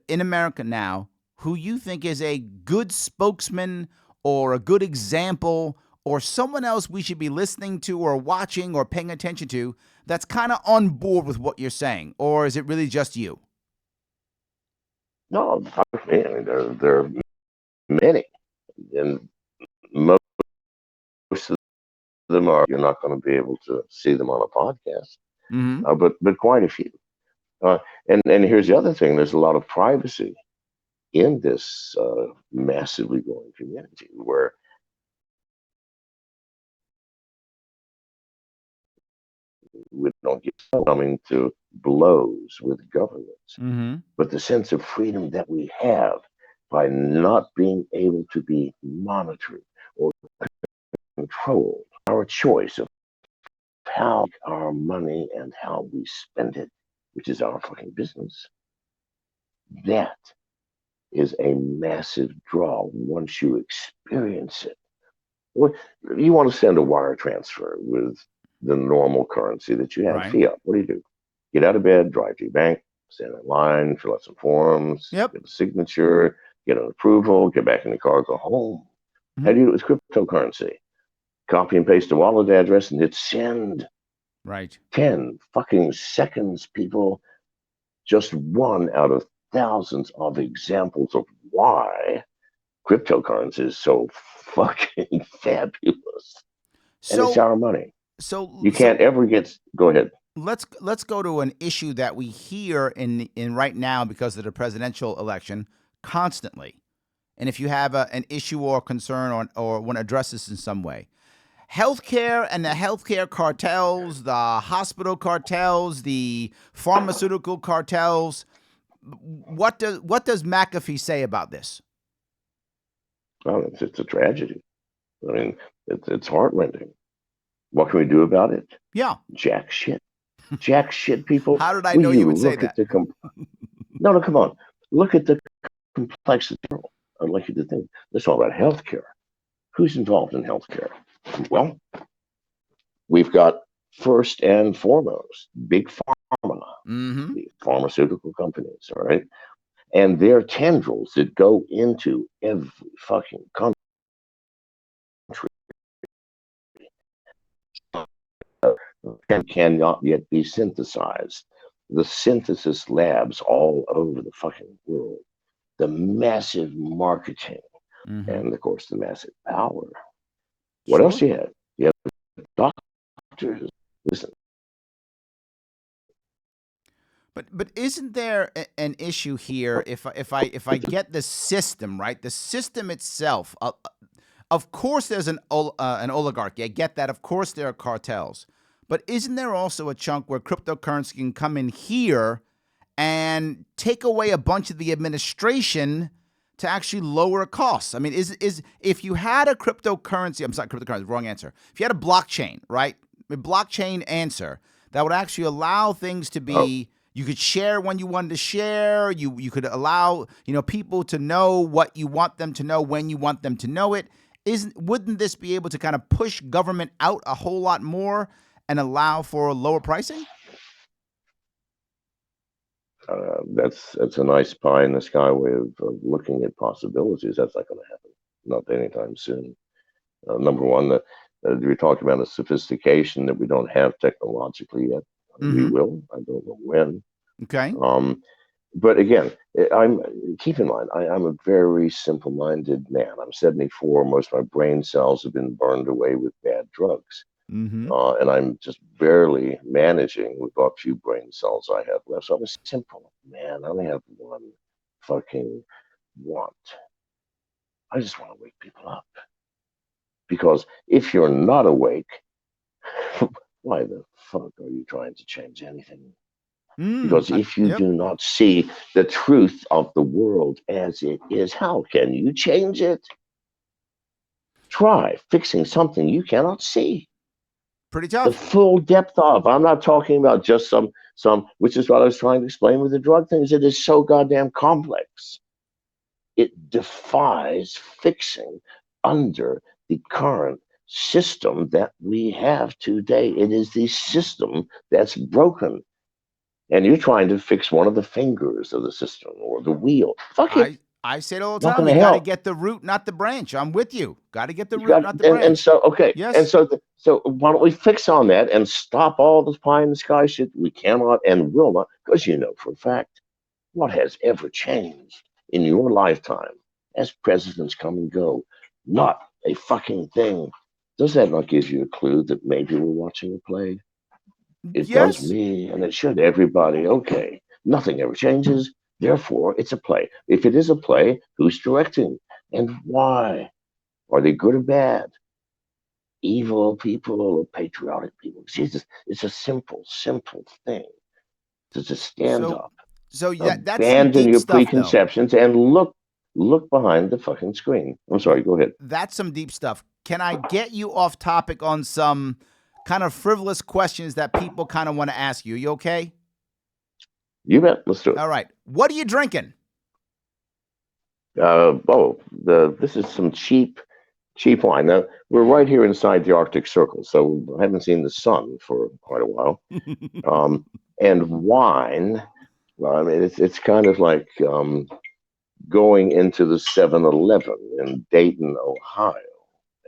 in America now, who you think is a good spokesman or a good example or someone else we should be listening to or watching or paying attention to that's kind of on board with what you're saying? Or is it really just you? No, I mean, there are many, and most of them are. You're not going to be able to see them on a podcast, Mm-hmm. but quite a few. Uh, and here's the other thing: there's a lot of privacy in this massively growing community where we don't get coming to blows with government, Mm-hmm. but the sense of freedom that we have by not being able to be monitored or controlled, our choice of how our money and how we spend it, which is our fucking business, that is a massive draw once you experience it. Well, you want to send a wire transfer with the normal currency that you have, Right. fiat. What do? Get out of bed, drive to your bank, stand in line, fill out some forms, Yep. get a signature, get an approval, get back in the car, go home. How Mm-hmm. do you do it with cryptocurrency? Copy and paste the wallet address and hit send. Right. 10 fucking seconds, people. Just one out of thousands of examples of why cryptocurrency is so fucking fabulous. And it's So our money. so You so can't ever get. Go ahead. let's go to an issue that we hear in right now because of the presidential election constantly. And if you have an issue or concern or want to address this in some way, healthcare and the healthcare cartels, the hospital cartels, the pharmaceutical cartels. What does McAfee say about this? Well, it's a tragedy. I mean, it's heartrending. What can we do about it? Yeah. Jack shit. Jack shit, people. How did I Will know you you would say look at that? the. No, no, come on. Look at the complexity. I'd like you to think. Let's talk about healthcare. Who's involved in healthcare? Well, we've got first and foremost big pharma, Mm-hmm. the pharmaceutical companies, all right? And their tendrils that go into every fucking country cannot yet be synthesized. The synthesis labs all over the fucking world, the massive marketing, Mm-hmm. and of course the massive power. What else Sure. do you have? You have doctors. Listen, But isn't there an issue here if I get the system right, the system itself? Of course, there's an oligarchy. I get that. Of course, there are cartels. But isn't there also a chunk where cryptocurrency can come in here and take away a bunch of the administration to actually lower costs? I mean, is if you had a cryptocurrency, I'm sorry, cryptocurrency, wrong answer. If you had a blockchain, right? A blockchain answer that would actually allow things to oh, be you could share when you wanted to share. You could allow people to know what you want them to know when you want them to know it. Wouldn't this be able to kind of push government out a whole lot more and allow for lower pricing? that's a nice pie in the sky way of looking at possibilities. That's not going to happen, not anytime soon. Number one, we talked about a sophistication that we don't have technologically yet. We Mm-hmm. will. I don't know when. Okay. Um, but again, I'm keep in mind, I'm a very simple-minded man. I'm 74. Most of my brain cells have been burned away with bad drugs, Mm-hmm. and I'm just barely managing with what few brain cells I have left. So I'm a simple man. I only have one fucking want. I just want to wake people up because if you're not awake, why the fuck are you trying to change anything? Because if you Yep. do not see the truth of the world as it is, how can you change it? Try fixing something you cannot see. Pretty The tough. full depth of. I'm not talking about just some, which is what I was trying to explain with the drug things. It is so goddamn complex. It defies fixing under the current system that we have today. It is the system that's broken. And you're trying to fix one of the fingers of the system or the wheel. Fuck it. I say it all the Not time. going We to got to help. get the root, not the branch. I'm with you. Got to get the You root, got not the and branch. so okay, and Yes. so why don't we fix on that and stop all this pie in the sky shit? We cannot and will not, because you know for a fact what has ever changed in your lifetime as presidents come and go, not a fucking thing. Does that not give you a clue that maybe we're watching a play? It does Yes. me, and it should everybody. Okay, nothing ever changes. Therefore, it's a play. If it is a play, who's directing and why? Are they good or bad? Evil people or patriotic people? Jesus, it's a simple, simple thing. to just stand So, up, so that's some abandon deep your stuff, though. preconceptions, and look behind the fucking screen. I'm sorry. Go ahead. That's some deep stuff. Can I get you off topic on some kind of frivolous questions that people kind of want to ask you? You okay? You bet. Let's do it. All right. What are you drinking? This is some cheap wine. Now we're right here inside the Arctic Circle, so I haven't seen the sun for quite a while. Um, and wine, well, I mean, it's kind of like going into the 7-Eleven in Dayton, Ohio,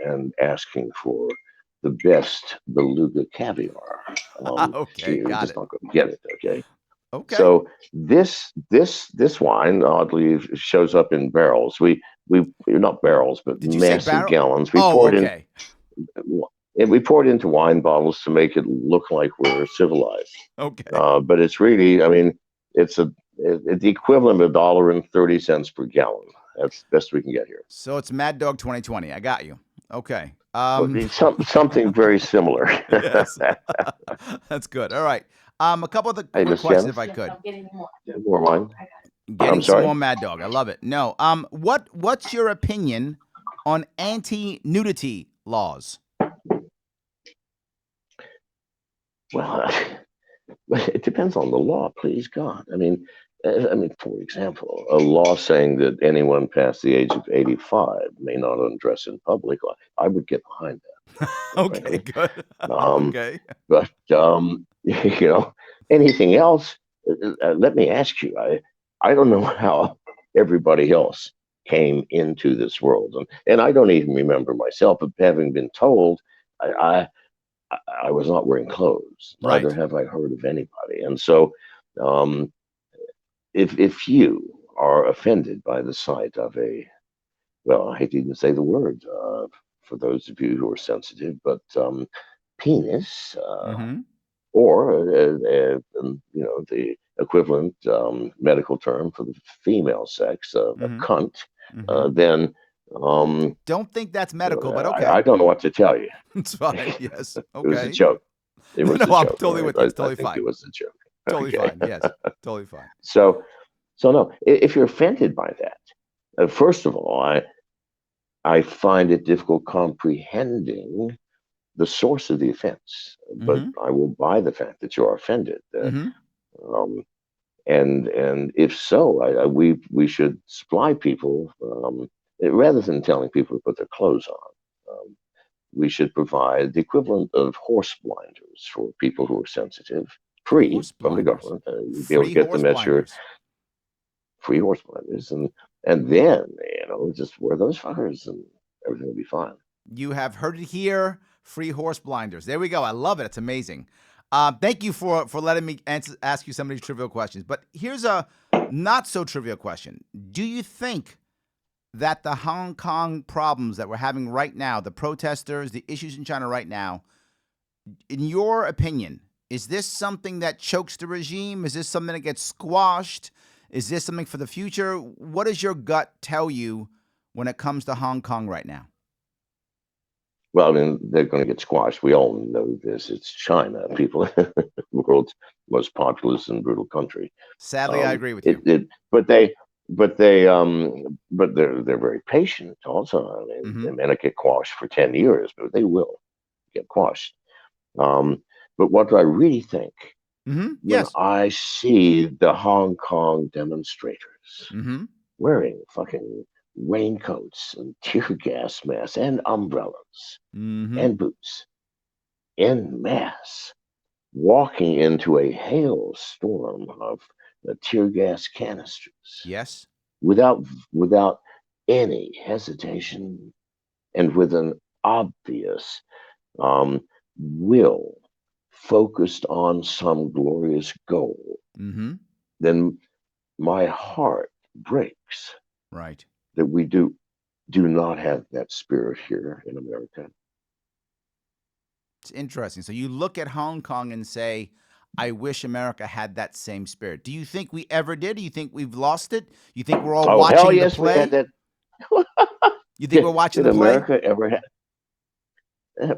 and asking for the best beluga caviar. Okay, You're got just it. not going to get it, okay? Okay. So this wine oddly shows up in barrels. We not barrels, but Did you say massive barrel? gallons. Oh, okay. We pour it into wine bottles to make it look like we're civilized. Okay. But it's really, I mean, it's the equivalent of $1.30 per gallon. That's best we can get here. So it's Mad Dog 2020. I got you. Okay. Well, it's something very similar. Yes. That's good. All right. A couple of the Hey, quick Miss questions, Janice, if I could. more wine. I'm Getting some sorry. more Mad Dog. I love it. No. What's your opinion on anti-nudity laws? Well, it depends on the law. Please God. I mean, for example, a law saying that anyone past the age of 85 may not undress in public. I would get behind that, Okay, frankly. good. Um, Okay. but anything else? Let me ask you. I don't know how everybody else came into this world, and I don't even remember myself, but having been told, I I was not wearing clothes. Neither Right. have I heard of anybody. And so, um, if you are offended by the sight of well, I hate to even say the word for those of you who are sensitive, but penis, Mm-hmm. or the equivalent medical term for the female sex, a Mm-hmm. cunt, Mm-hmm. then um, Don't think that's medical, but okay. I don't know what to tell you. It's fine. Yes. It was a Okay. joke. It No, was a no, I'm joke. All totally right. with you. It's I totally think it fine. was a joke. Totally Okay. fine. Yes. Totally fine. So, no, if you're offended by that, first of all, I find it difficult comprehending the source of the offense, but Mm-hmm. I will buy the fact that you're offended. Mm-hmm. Um, and if so, we should supply people rather than telling people to put their clothes on. We should provide the equivalent of horse blinders for people who are sensitive, free Horse from the blinders. government. You'd be able to Free get horse them at your blinders. free horse blinders, and then just wear those fuckers, and everything will be fine. You have heard it here. Free horse blinders. There we go. I love it. It's amazing. Thank you for letting me ask you some of these trivial questions. But here's a not so trivial question. Do you think that the Hong Kong problems that we're having right now, the protesters, the issues in China right now, in your opinion, is this something that chokes the regime? Is this something that gets squashed? Is this something for the future? What does your gut tell you when it comes to Hong Kong right now? Well, I mean, they're going to get squashed. We all know this. It's China, people, the world's most populous and brutal country. Sadly, I agree with It, you. it, but they're very patient. Also, I mean, Mm-hmm. they may not get quashed for 10 years, but they will get quashed. But what do I really think Mm-hmm. when Yes. I see the Hong Kong demonstrators Mm-hmm. wearing fucking raincoats and tear gas masks and umbrellas Mm-hmm. and boots en masse, walking into a hailstorm of tear gas canisters Yes. without without any hesitation and with an obvious will focused on some glorious goal, Mm-hmm. then my heart breaks Right. that we do not have that spirit here in America. It's interesting. So you look at Hong Kong and say, I wish America had that same spirit. Do you think we ever did? Do you think we've lost it? You think we're all Oh hell watching the yes, we had play? that. You think we're did, watching did the play? America ever have?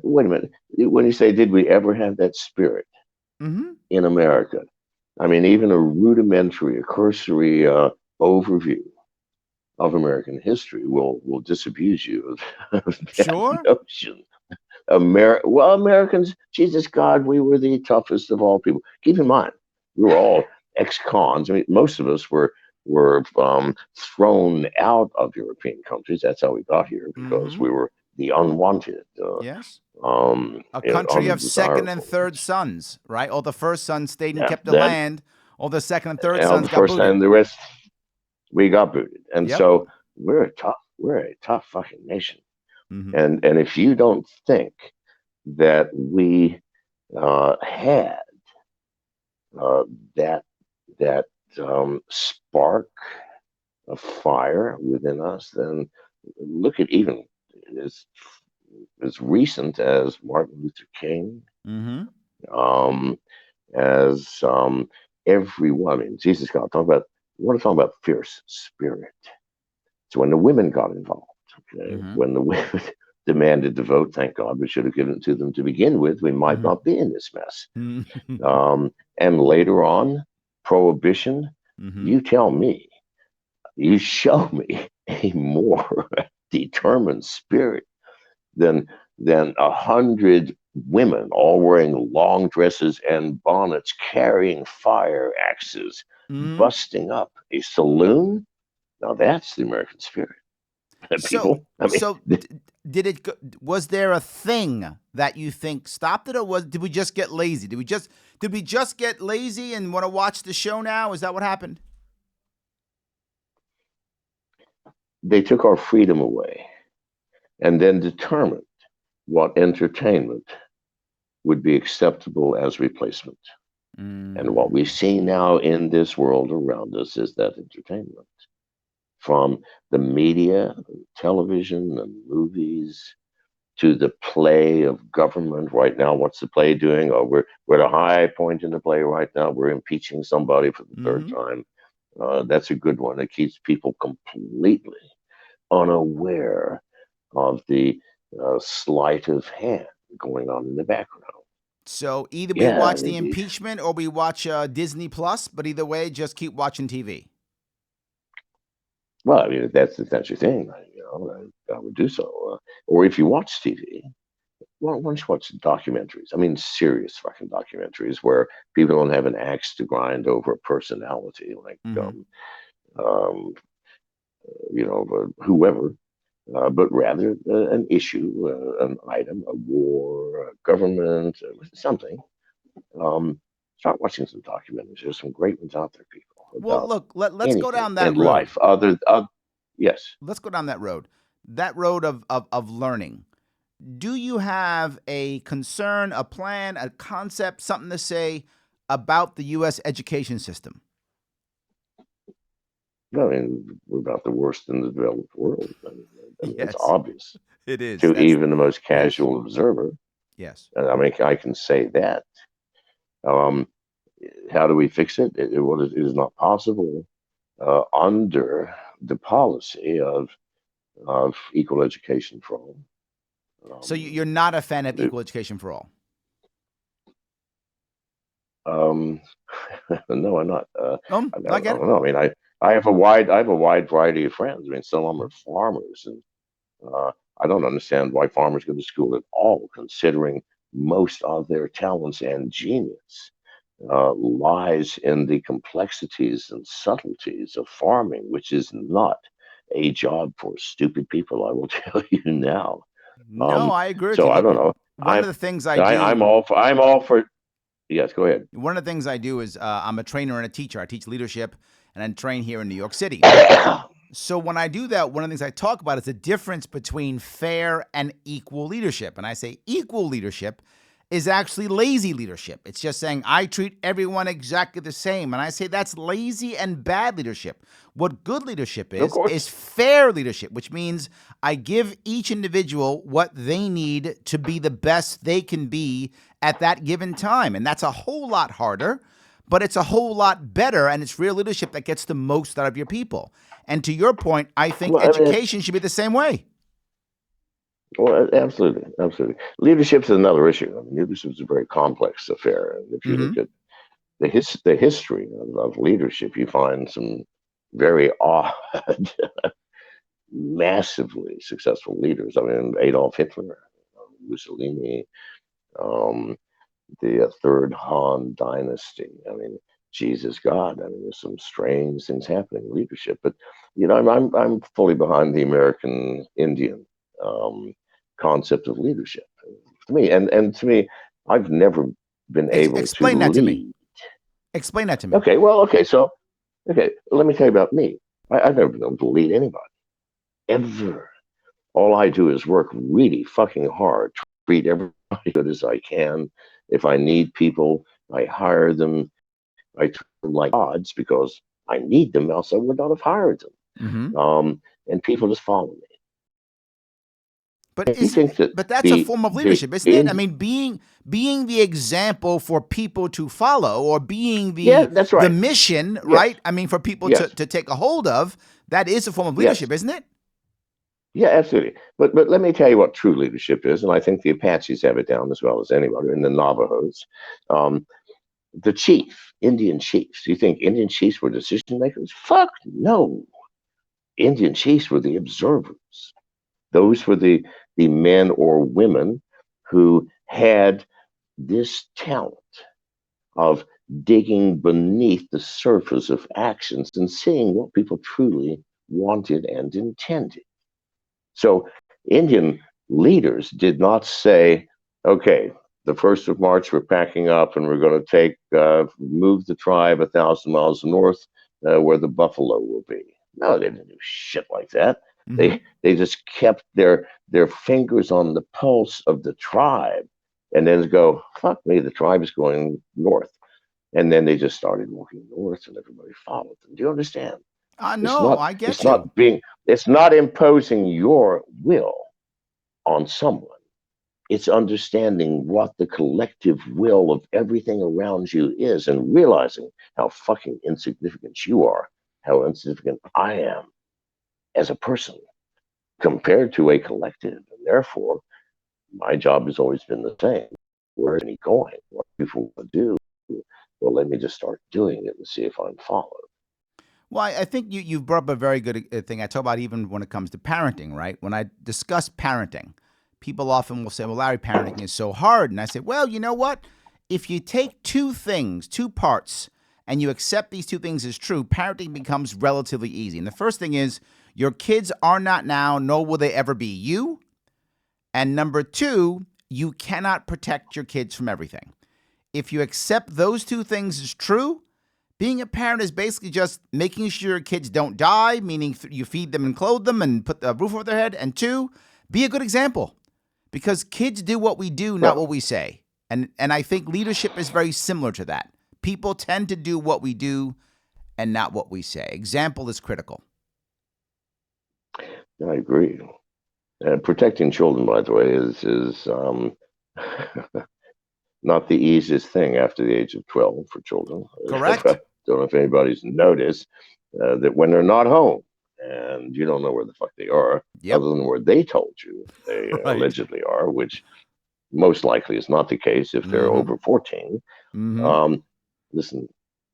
Wait a minute. When you say did we ever have that spirit Mm-hmm. in America? I mean, even a rudimentary, a cursory overview of American history will disabuse you of that Sure. notion. Americans, Jesus God, we were the toughest of all people. Keep in mind, we were all ex-cons. I mean, most of us were thrown out of European countries. That's how we got here because Mm-hmm. we were the unwanted, Yes. A country of second and undesirable. third sons, right? All the first sons stayed and Yeah, kept the that land. All the second and third and sons the got first booted. time the rest we got booted, and Yep. so we're a tough fucking nation. Mm-hmm. And if you don't think that we had uh, that that spark of fire within us, then look at even as as recent as Martin Luther King, Mm-hmm. um, as everyone. I mean, Jesus God, talk about. You want to talk about fierce spirit? So when the women got involved, okay, Mm-hmm. when the women demanded the vote, thank God we should have given it to them to begin with. We might not be in this mess. Mm-hmm. And later on, prohibition. Mm-hmm. You tell me, you show me a more determined spirit than 100 women all wearing long dresses and bonnets, carrying fire axes, Mm-hmm. busting up a saloon. Now that's the American spirit. So, People, I mean, did it? Was there a thing that you think stopped it, or did we just get lazy? Did we just get lazy and want to watch the show now? Is that what happened? they took our freedom away and then determined what entertainment would be acceptable as replacement. And what we Mm. see now in this world around us is that entertainment from the media, television, and movies to the play of government right now. What's the play doing? Oh, we're at a high point in the play right now. We're impeaching somebody for the third Mm-hmm. time. That's a good one. It keeps people completely unaware of the sleight of hand going on in the background. So either we Yeah, watch the impeachment or we watch Disney Plus, but either way, just keep watching TV. well, I mean, if that's your thing, I would do so. Or if you watch TV, why don't you watch documentaries? I mean, serious fucking documentaries where people don't have an axe to grind over a personality like Mm-hmm. um, whoever, but rather an issue, an item, a war, a government, something. Um, Start watching some documentaries. There's some great ones out there, people, Well, about look, let's go anything down that in road. life. Yes, Let's go down that road. That road of learning. Do you have a concern, a plan, a concept, something to say about the U.S. education system? I mean, we're about the worst in the developed world. I mean, it's Yes, obvious it is. to That's even the most yes, casual observer. yes. And I mean, I can say that. Um, how do we fix it? It is not possible under the policy of equal education for all. So Um, you're not a fan of it, equal education for all? um, no, I'm not. I I get don't it. know. I mean, I have a wide variety of friends. I mean, some of them are farmers, and I don't understand why farmers go to school at all, considering most of their talents and genius lies in the complexities and subtleties of farming, which is not a job for stupid people. I will tell you now. No, Um, I agree with so you. I Look, don't know. one of the things I I'm do all for. I'm all for. Yes, go ahead. one of the things I do is I'm a trainer and a teacher. I teach leadership and I train here in New York City. So when I do that, one of the things I talk about is the difference between fair and equal leadership. And I say equal leadership is actually lazy leadership. It's just saying I treat everyone exactly the same. And I say that's lazy and bad leadership. What good leadership Of is course. fair leadership, which means I give each individual what they need to be the best they can be at that given time. And that's a whole lot harder, but it's a whole lot better. And it's real leadership that gets the most out of your people. And to your point, I think Well, I mean, education should be the same way. absolutely, absolutely. Leadership is another issue. I mean, leadership is a very complex affair, and if you Mm-hmm. look at the history of leadership, you find some very odd, massively successful leaders. I mean, Adolf Hitler, Mussolini, um, the third Han dynasty. I mean, Jesus God. I mean, there's some strange things happening in leadership. But I'm fully behind the American Indian um, concept of leadership. To me, and to me, I've never been able to Explain that to me. lead. Explain that to me. Okay, well, okay, let me tell you about me. I've never been able to lead anybody ever. All I do is work really fucking hard, treat everybody as good as I can. If I need people, I hire them. I treat them like gods because I need them, else I would not have hired them. Mm-hmm. And people just follow me. But You think that that's a the form of the leadership, isn't it? I in mean, being the example for people to follow, or being yeah, the that's right. mission, Yes, right? I mean, for people yes, to take a hold of, that is a form of yes. leadership, isn't it? Yeah, absolutely. But let me tell you what true leadership is, and I think the Apaches have it down as well as anybody, and the Navajos. Um, the chief, Indian chiefs. Do you think Indian chiefs were decision makers? Fuck no. Indian chiefs were the observers. Those were the men or women who had this talent of digging beneath the surface of actions and seeing what people truly wanted and intended. So Indian leaders did not say, okay, the 1st of March, we're packing up and we're going to move the tribe 1,000 miles north where the buffalo will be. No, they didn't do shit like that. Mm-hmm. They just kept their fingers on the pulse of the tribe and then go, fuck me, the tribe is going north. And then they just started walking north and everybody followed them. Do you understand? It's No, not I it's get you. not being it's not imposing your will on someone. It's understanding what the collective will of everything around you is and realizing how fucking insignificant you are, how insignificant I am as a person compared to a collective. And therefore, my job has always been the same. Where is he going? What people want to do? Well, let me just start doing it and see if I'm followed. Well, I think you've brought up a very good thing. I talk about even when it comes to parenting, right? When I discuss parenting, people often will say, well, Larry, parenting is so hard. And I say, well, you know what? If you take two things, two parts, and you accept these two things as true, parenting becomes relatively easy. And the first thing is your kids are not now, nor will they ever be you. And number two, you cannot protect your kids from everything. If you accept those two things as true, being a parent is basically just making sure your kids don't die, meaning you feed them and clothe them and put the roof over their head. And two, be a good example, because kids do what we do, not Well, what we say. And I think leadership is very similar to that. People tend to do what we do and not what we say. Example is critical. I agree. Protecting children, by the way, is not the easiest thing after the age of 12 for children. Correct? Don't know if anybody's noticed that when they're not home and you don't know where the fuck they are, Yep. other than where they told you they Right. allegedly are, which most likely is not the case if they're Mm-hmm. over 14. Mm-hmm. Um, Listen,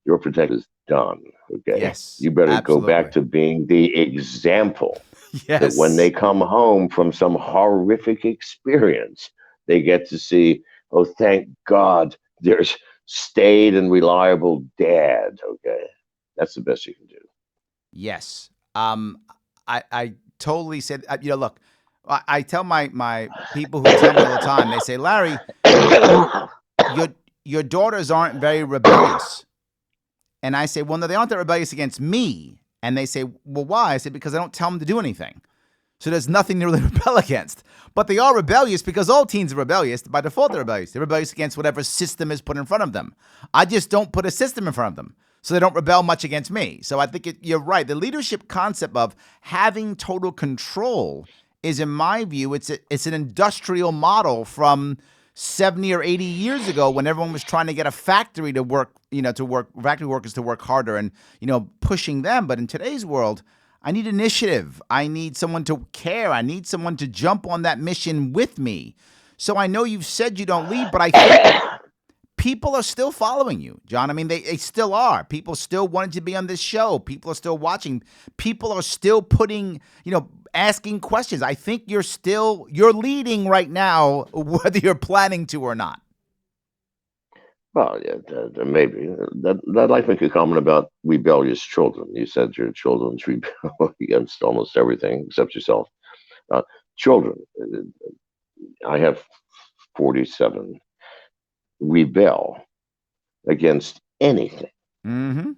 your protect is done. Okay. Yes, You better go back absolutely. to being the example that when they Yes. come home from some horrific experience, they get to see, oh, thank God there's staid and reliable dad. Okay. That's the best you can do. Yes. I totally said, look, I tell my people who tell me all the time, they say, Larry, you, your, your daughters aren't very rebellious. And I say, well, no, they aren't that rebellious against me. And they say, well, why? I said, because I don't tell them to do anything. So there's nothing to really rebel against. But they are rebellious because all teens are rebellious. By default, they're rebellious. They're rebellious against whatever system is put in front of them. I just don't put a system in front of them. So they don't rebel much against me. So I think you're right. The leadership concept of having total control is, in my view, it's an industrial model from 70 or 80 years ago when everyone was trying to get a factory to work, factory workers to work harder and, pushing them. But in today's world, I need initiative. I need someone to care. I need someone to jump on that mission with me. So I know you've said you don't lead, but I think people are still following you, John. I mean, they still are. People still wanted to be on this show. People are still watching. People are still putting, asking questions. I think you're leading right now, whether you're planning to or not. Well, yeah, maybe. I'd like to make a comment about rebellious children. You said your children's rebel against almost everything except yourself. Uh, Children, I have 47, rebel against anything Mm-hmm.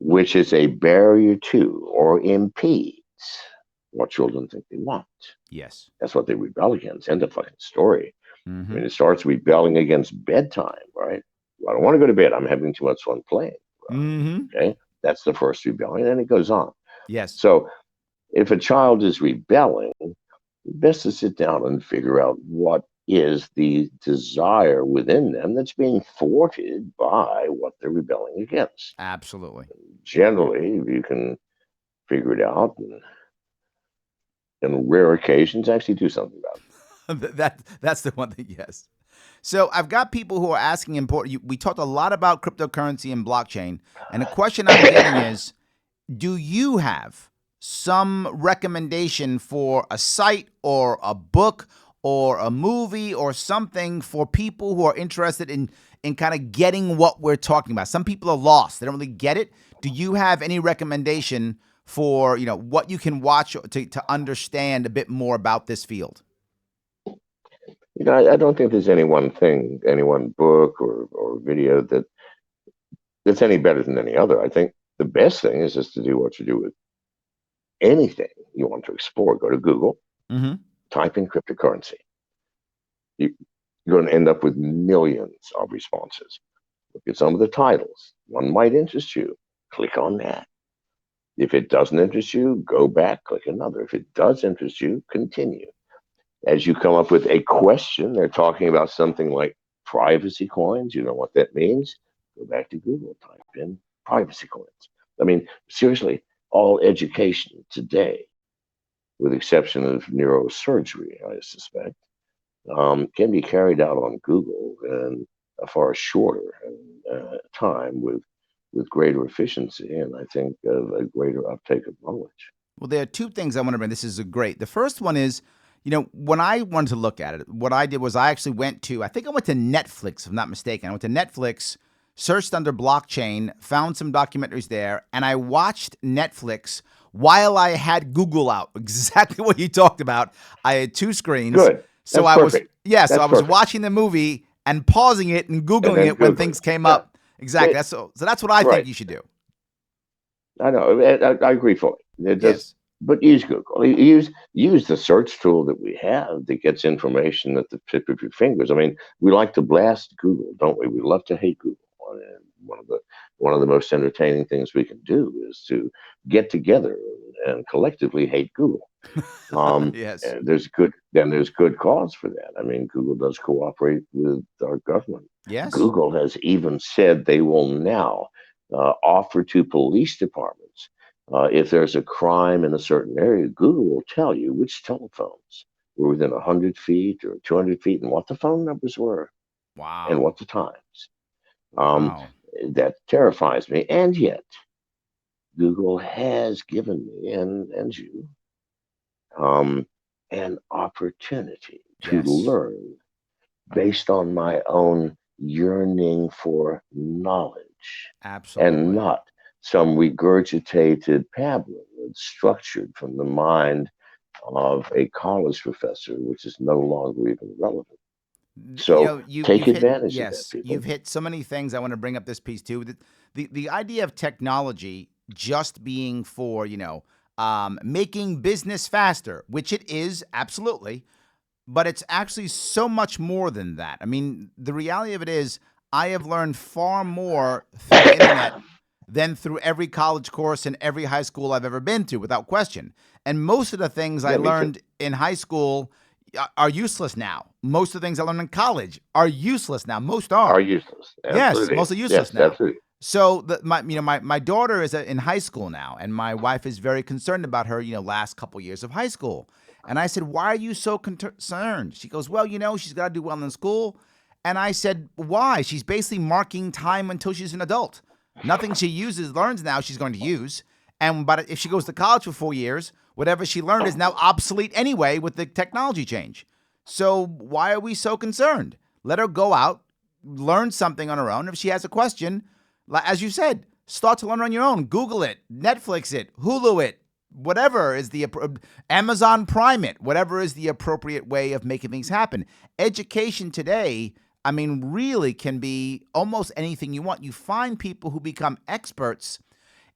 which is a barrier to or impedes what children think they want. Yes. That's what they rebel against. End of fucking story. I Mm-hmm. mean, it starts rebelling against bedtime, right? I don't want to go to bed. I'm having too much fun playing. Mm-hmm. Okay. That's the first rebellion, and it goes on. Yes. So if a child is rebelling, best to sit down and figure out what is the desire within them that's being thwarted by what they're rebelling against. Absolutely. Generally, you can figure it out and, in rare occasions, actually do something about That's the one thing. Yes. So I've got people who are asking important. We talked a lot about cryptocurrency and blockchain, and the question I'm getting is, do you have some recommendation for a site or a book or a movie or something for people who are interested in kind of getting what we're talking about? Some people are lost. They don't really get it. Do you have any recommendation for, what you can watch to understand a bit more about this field? I don't think there's any one thing, any one book or video that's any better than any other. I think the best thing is just to do what you do with anything you want to explore. Go to Google, Mm-hmm. type in cryptocurrency. You're going to end up with millions of responses. Look at some of the titles. One might interest you. Click on that. If it doesn't interest you, go back, click another. If it does interest you, continue. As you come up with a question, they're talking about something like privacy coins. You know what that means? Go back to Google, type in privacy coins. I mean, seriously, all education today, with the exception of neurosurgery, I suspect, can be carried out on Google in a far shorter time with greater efficiency and I think a greater uptake of knowledge. Well, there are two things I want to bring. This is great. The first one is, when I wanted to look at it, what I did was I actually I think I went to Netflix, if I'm not mistaken. I went to Netflix, searched under blockchain, found some documentaries there, and I watched Netflix while I had Google out. Exactly what you talked about. I had two screens. Good. So That's I was, perfect. so That's I was perfect. watching the movie and pausing it and And Googling then it when Google things it. came Yeah. up. Exactly. So that's what I think Right. you should do. I know. I agree fully. It just, Yes. but use Google. Use the search tool that we have that gets information at the tip of your fingers. I mean, we like to blast Google, don't we? We love to hate Google. And one of the most entertaining things we can do is to get together and collectively hate Google. Yes. And there's good cause for that. I mean, Google does cooperate with our government. Yes. Google has even said they will now offer to police departments if there's a crime in a certain area. Google will tell you which telephones were within 100 feet or 200 feet and what the phone numbers were and Wow. what the times. Um, Wow. that terrifies me, and yet Google has given me and you um, an opportunity to Yes. learn based on my own yearning for knowledge and Absolutely. not some regurgitated pamphlet that's structured from the mind of a college professor, which is no longer even relevant. So take You've hit advantage of that, yes, people. you've hit so many things. I want to bring up this piece too. The idea of technology just being for making business faster, which it is absolutely, but it's actually so much more than that. I mean, the reality of it is, I have learned far more through the internet than through every college course and every high school I've ever been to, without question. And most of the things I Yeah, me too. learned in high school are useless now. Most of the things I learned in college are useless now. Most Are are. useless. Yes, Absolutely. mostly useless Yes, now. absolutely. So my daughter is in high school now, and my wife is very concerned about her last couple years of high school. And I said, why are you so concerned? She goes, well, she's got to do well in school. And I said, why? She's basically marking time until she's an adult. Nothing she learns now, she's going to use. And but if she goes to college for 4 years, whatever she learned is now obsolete anyway with the technology change. So why are we so concerned? Let her go out, learn something on her own. If she has a question, as you said, start to learn on your own. Google it, Netflix it, Hulu it, whatever is the Amazon Prime it, whatever is the appropriate way of making things happen. Education today, I mean, really can be almost anything you want. You find people who become experts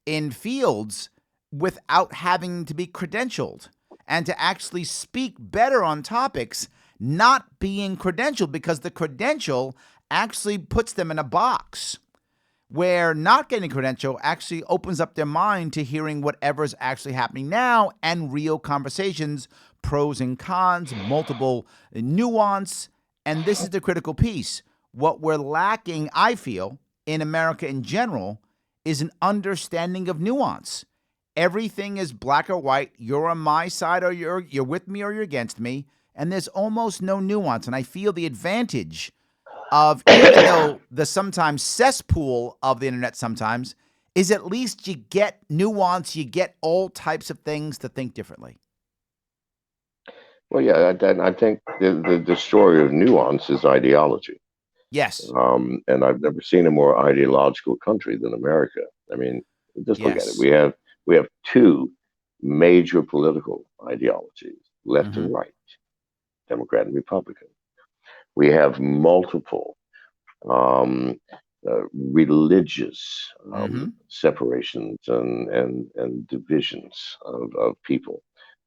in fields without having to be credentialed and to actually speak better on topics, not being credentialed, because the credential actually puts them in a box where not getting a credential actually opens up their mind to hearing whatever's actually happening now and real conversations, pros and cons, multiple nuance. And this is the critical piece. What we're lacking, I feel, in America in general is an understanding of nuance. Everything is black or white. You're on my side, or you're with me, or you're against me. And there's almost no nuance. And I feel the advantage of, even though the sometimes cesspool of the internet sometimes, is at least you get nuance, you get all types of things to think differently. Well, yeah, I think the story of nuance is ideology. Yes. And I've never seen a more ideological country than America. I mean, just look at it. Yes. We have two major political ideologies, left Mm-hmm. and right, Democrat and Republican. We have multiple religious Mm-hmm. separations and divisions of people.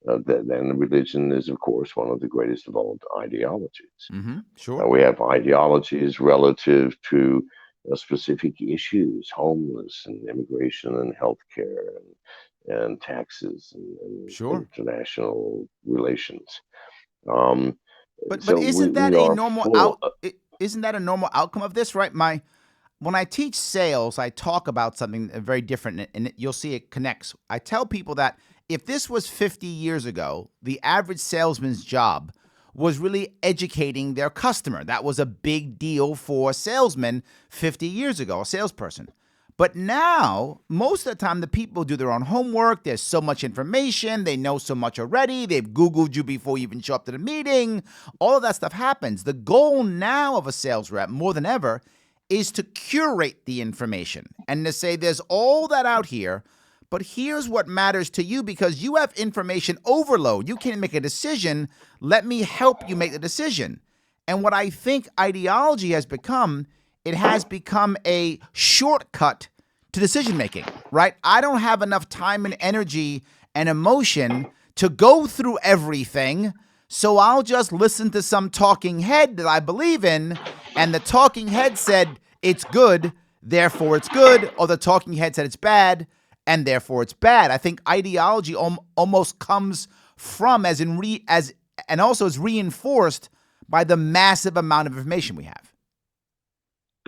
And religion is, of course, one of the greatest evolved ideologies. Mm-hmm. Sure. We have ideologies relative to specific issues, homeless and immigration and healthcare and taxes and Sure. international relations. Um, But so isn't that we a are normal full. isn't that a normal outcome of this, right? When I teach sales, I talk about something very different, and you'll see it connects. I tell people that if this was 50 years ago, the average salesman's job was really educating their customer. That was a big deal for salesmen 50 years ago, a salesperson. But now, most of the time, the people do their own homework. There's so much information. They know so much already. They've Googled you before you even show up to the meeting. All of that stuff happens. The goal now of a sales rep, more than ever, is to curate the information and to say there's all that out here, but here's what matters to you because you have information overload. You can't make a decision. Let me help you make the decision. And what I think ideology has become, it has become a shortcut to decision making, right? I don't have enough time and energy and emotion to go through everything, so I'll just listen to some talking head that I believe in, and the talking head said it's good, therefore it's good, or the talking head said it's bad, and therefore it's bad. I think ideology almost comes from and also is reinforced by the massive amount of information we have.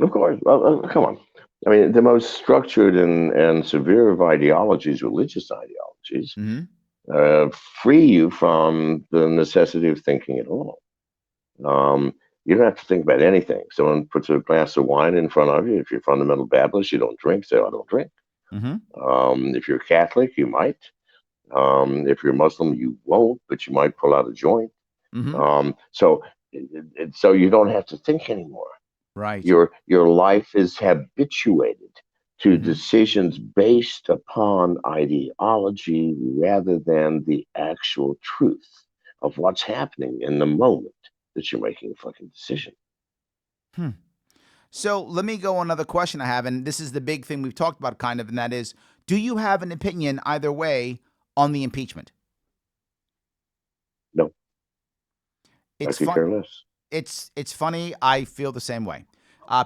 Of course. Well, come on. I mean, the most structured and severe of ideologies, religious ideologies, Mm-hmm. free you from the necessity of thinking at all. You don't have to think about anything. Someone puts a glass of wine in front of you. If you're fundamental Baptist, you don't drink. Say, I don't drink. Mm-hmm. If you're Catholic, you might. If you're Muslim, you won't, but you might pull out a joint. Mm-hmm. So you don't have to think anymore. Right. Your life is habituated to Mm-hmm. decisions based upon ideology rather than the actual truth of what's happening in the moment that you're making a fucking decision. Hmm. So let me go on another question I have, and this is the big thing we've talked about kind of, and that is, do you have an opinion either way on the impeachment? No, I It's could fun. care less. It's funny. I feel the same way.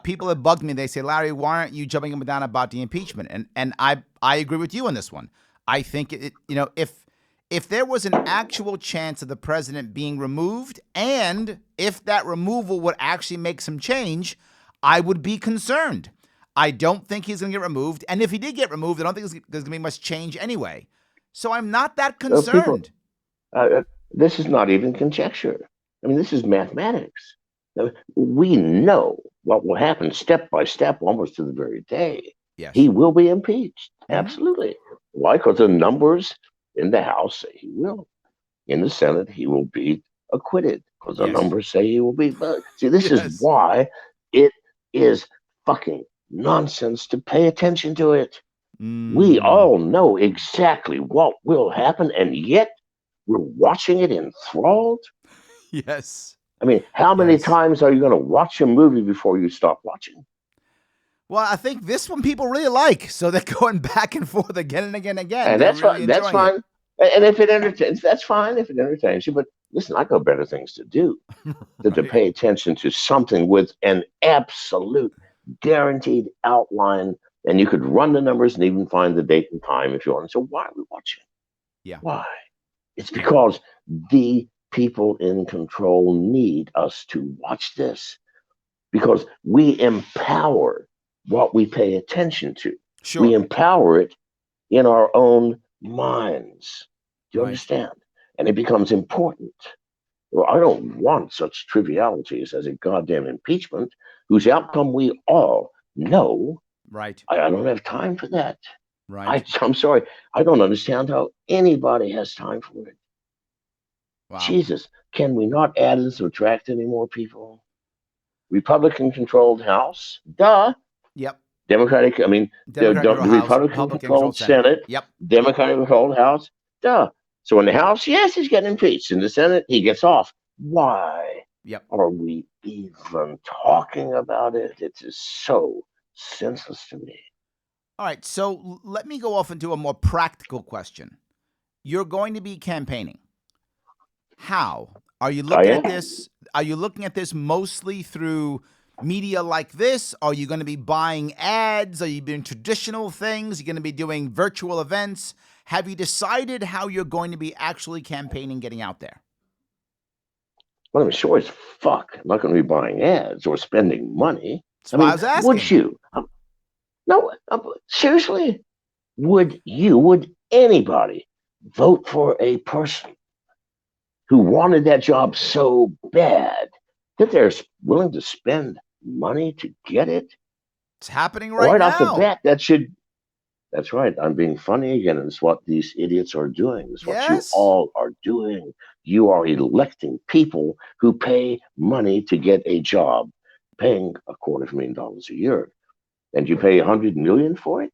People have bugged me. They say, Larry, why aren't you jumping up and down about the impeachment? And I agree with you on this one. I think if there was an actual chance of the president being removed, and if that removal would actually make some change, I would be concerned. I don't think he's going to get removed, and if he did get removed, I don't think there's going to be much change anyway. So I'm not that People, concerned. this is not even conjecture. I mean, this is mathematics. We know what will happen step by step, almost to the very day. He Yes. will be impeached. Hmm. Absolutely. Why? Because the numbers in the House say he will. In the Senate, he will be acquitted because the Yes. numbers say he will be. But see, this is Yes. why it is fucking nonsense to pay attention to it. We Mm. all know exactly what will happen, and yet we're watching it enthralled. Yes. I mean, how many Yes. times are you going to watch a movie before you stop watching? Well, I think this one people really like, so they're going back and forth again and again and again. And They're that's really fine. That's enjoying it. fine. And if it entertains, that's fine if it entertains you. But listen, I got better things to do than to Right. pay attention to something with an absolute guaranteed outline. And you could run the numbers and even find the date and time if you want. So why are we watching? Yeah. Why? It's Yeah. because the people in control need us to watch this because we empower what we pay attention to. We Sure. empower it in our own minds. Do you Right. understand? And it becomes important. Well, I don't want such trivialities as a goddamn impeachment, whose outcome we all know. Right. I don't have time for that. Right. I'm sorry. I don't understand how anybody has time for it. Wow. Jesus, can we not add and subtract any more people? Republican controlled House? Duh. Yep. Democratic, I mean, Democratic the control House, Republican Republican controlled controlled Senate. Senate, Yep. Democratic controlled House. Duh. So in the House, yes, he's getting impeached. In the Senate, he gets off. Why Yep. are we even talking about it? It is so senseless to me. All right. So let me go off into a more practical question. You're going to be campaigning. How are you I looking at am. this? Are you looking at this mostly through media like this? Are you going to be buying ads? Are you doing traditional things? Are you going to be doing virtual events? Have you decided how you're going to be actually campaigning, getting out there? Well, I'm sure as fuck. I'm not going to be buying ads or spending money. That's I why I mean, was would asking. you? No, seriously. Would anybody vote for a person who wanted that job so bad that they're willing to spend money to get it? It's happening right Right off the now. bat, that's right. I'm being funny again. It's what these idiots are doing. It's what you Yes. all are doing. You are electing people who pay money to get a job, paying $250,000 a year. And you pay 100 million for it?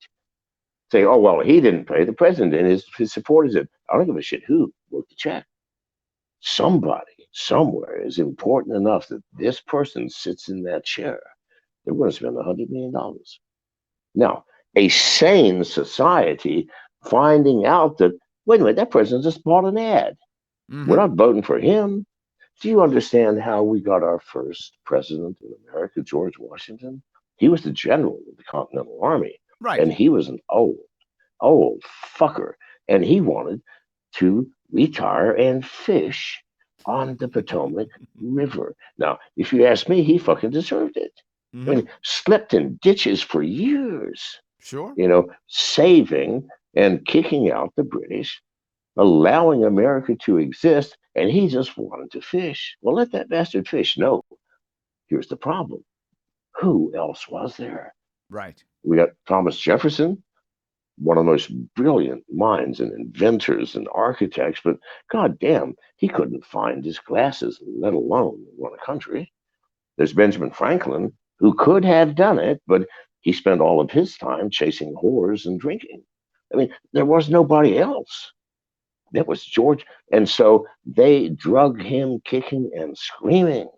Say, oh, well, he didn't pay. The president and his supporters did. I don't give a shit who wrote the check. Somebody somewhere is important enough that this person sits in that chair. They're going to spend $100 million. Now, a sane society finding out that, wait a minute, that president just bought an ad. We're Mm-hmm. not voting for him. Do you understand how we got our first president in America, George Washington? He was the general of the Continental Army, Right. and he was an old fucker. And he wanted to retire and fish on the Potomac River. Now, if you ask me, he fucking deserved it. I Mm-hmm. mean, slept in ditches for years, Sure. saving and kicking out the British, allowing America to exist, and he just wanted to fish. Well, let that bastard fish. No, here's the problem. Who else was there? Right. We got Thomas Jefferson, one of the most brilliant minds and inventors and architects, but goddamn, he couldn't find his glasses, let alone run a country. There's Benjamin Franklin, who could have done it, but he spent all of his time chasing whores and drinking. I mean, there was nobody else. That was George. And so they drug him kicking and screaming.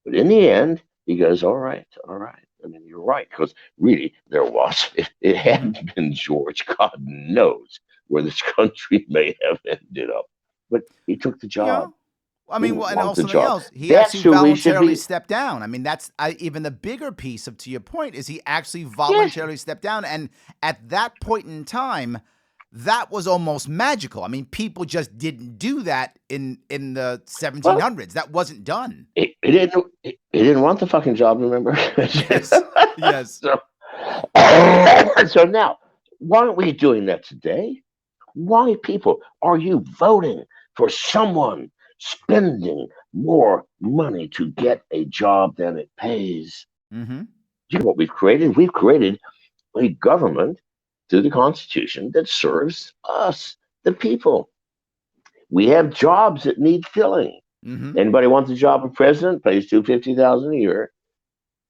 But in the end, he goes, all right, all right. I mean, you're right, because really, there was. If it Mm-hmm. hadn't been George, God knows where this country may have ended up. But he took the Yeah. job, I mean, well, didn't and want also the something job. else. He That's actually who we should voluntarily be. stepped down. I mean, that's even the bigger piece of to your point is he actually Yes. voluntarily stepped down, and at that point in time, that was almost magical. I mean, people just didn't do that in the Well, 1700s. That wasn't done. he didn't want the fucking job, remember? Yes. Yes. so, so now, why aren't we doing that today? Why, people, are you voting for someone spending more money to get a job than it pays. Mm-hmm. You know what we've created? We've created a government through the Constitution that serves us, the people. We have jobs that need filling. Mm-hmm. Anybody wants a job of president? Pays $250,000 a year,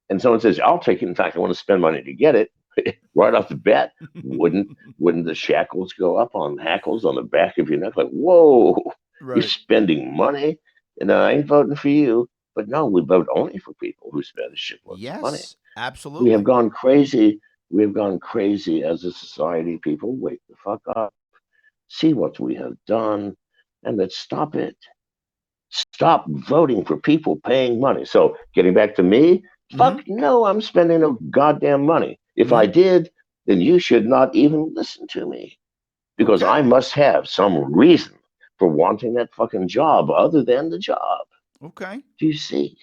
and someone says, "I'll take it." In fact, I want to spend money to get it. Right off the bat, wouldn't the shackles go up on hackles on the back of your neck? Like, whoa, you're Right. spending money, and I ain't voting for you. But no, we vote only for people who spend a shitload of money. Yes, We have absolutely. gone crazy. We have gone crazy as a society. People, wake the fuck up. See what we have done, and let's stop it. Stop voting for people paying money. So, getting back to me, Mm-hmm. fuck no, I'm spending no goddamn money. If I Mm-hmm. did, then you should not even listen to me because Okay. I must have some reason for wanting that fucking job other than the job. Okay. Do you see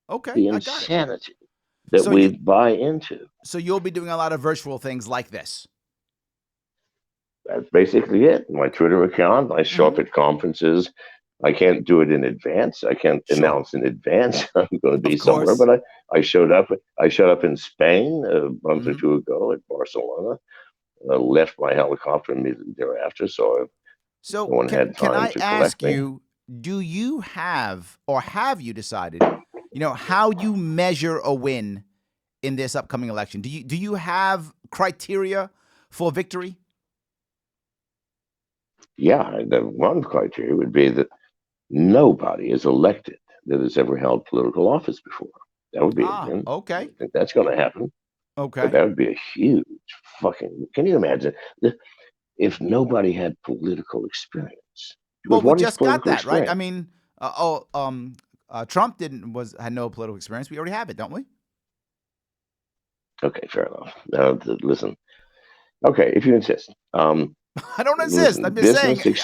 Okay. the I got it. insanity that So we you buy into? so you'll be doing a lot of virtual things like this. That's basically it. My Twitter account, I show Mm-hmm. up at conferences. I can't do it in advance. I can't Sure. announce in advance I'm going to be Of somewhere. course. But I showed up. I showed up in Spain a month or Mm-hmm. two ago at Barcelona. Left my helicopter immediately thereafter, so So no one can had can time I to collect ask me. you, do you have or have you decided, how you measure a win in this upcoming election? Do you have criteria for victory? Yeah, the one criteria would be that nobody is elected that has ever held political office before. That would be a Ah, win. I okay. don't think that's going to happen, but Okay. that would be a huge fucking. Can you imagine if nobody had political experience? Because Well, we what is just got political that, right? I experience? mean, Trump didn't was had no political experience. We already have it, don't we? Okay, fair enough. Now, listen. Okay, if you insist. I don't insist. Listen. I'm just saying.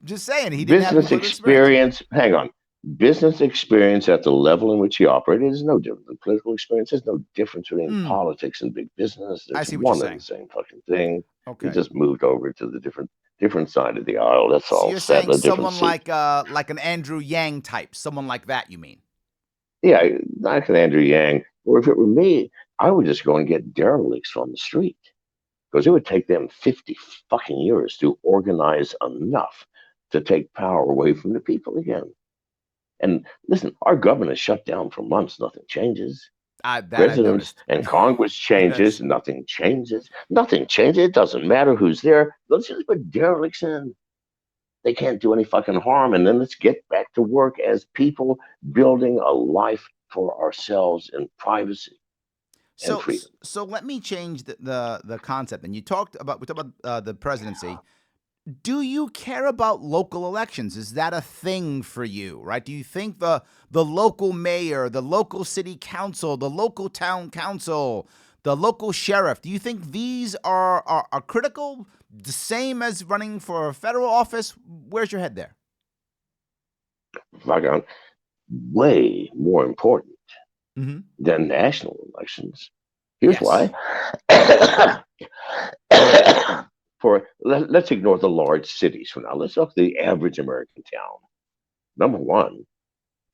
I'm just saying he didn't have any Business political experience. experience. Hang on. Business experience at the level in which he operated is no different than political experience. There's no difference between Hmm. politics and big business. I There's see what you're one and the saying. same fucking thing. He Okay. just moved over to the different side of the aisle. That's So all. you're Sat in saying a different someone seat. like an Andrew Yang type, someone like that, you mean? Yeah, like an Andrew Yang. Or if it were me, I would just go and get derelicts from the street because it would take them 50 fucking years to organize enough to take power away from the people again. And listen, our government is shut down for months. Nothing changes. That I've Presidents noticed. and Congress changes. Yes. Nothing changes. Nothing changes. It doesn't matter who's there. Let's just put derelicts in. They can't do any fucking harm. And then let's get back to work as people building a life for ourselves in privacy and So freedom. so let me change the concept. And we talked about the presidency. Do you care about local elections? Is that a thing for you, right? Do you think the local mayor, the local city council, the local town council, the local sheriff, do you think these are critical? The same as running for a federal office? Where's your head there? Fucking way more important Mm-hmm. than national elections. Here's why. Yes. Let's ignore the large cities for now. Let's look at the average American town. Number one,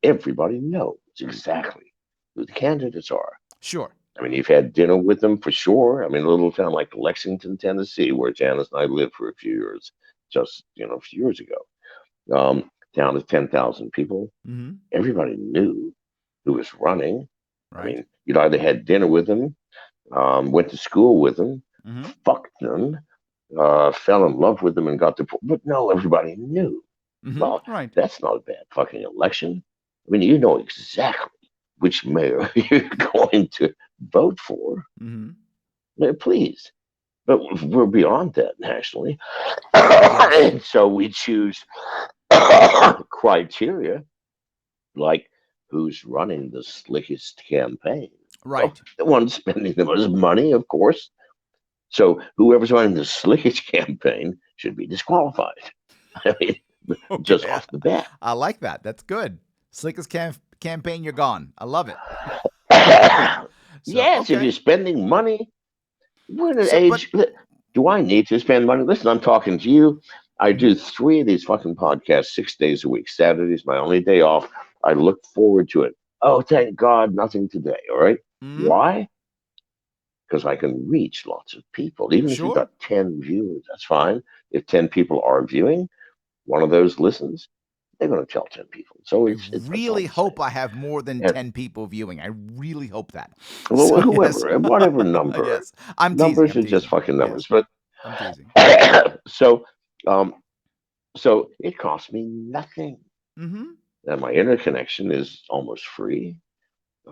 everybody knows exactly who the candidates are. Sure. I mean, you've had dinner with them for sure. I mean, a little town like Lexington, Tennessee, where Janice and I lived for a few years, just a few years ago. Town of 10,000 people. Mm-hmm. Everybody knew who was running. I Right. mean, you'd either had dinner with them, went to school with them, Mm-hmm. fucked them, fell in love with them, and got the. But no, everybody knew. Mm-hmm. Well, Right. that's not a bad fucking election. I mean, you know exactly which mayor you're going to vote for. Mm-hmm. Please. But we're beyond that nationally. Yes. And so we choose criteria like who's running the slickest campaign. Well, Right. the one spending the most money, of course. So whoever's running the slickest campaign should be disqualified. I mean, just Okay. off the bat. I like that. That's good. Slickest campaign, you're gone. I love it. So Yes, if okay. you're spending money, we're in an So, but age. Do I need to spend money? Listen, I'm talking to you. I Mm-hmm. do 3 of these fucking podcasts 6 days a week. Saturday's my only day off. I look forward to it. Oh, thank God, nothing today. All right. Mm-hmm. Why? Because I can reach lots of people. Even if you've Sure. got 10 viewers, that's fine. If 10 people are viewing, one of those listens, they're going to tell 10 people. So I it's all really the same. hope I have more than And 10 people viewing. I really hope that. well, So, yes. whoever, whatever number, Yes. I'm teasing. numbers I'm are just teasing. fucking numbers. Yes. But I'm teasing. so, um, so it costs me nothing. Mm-hmm. And my internet connection is almost free.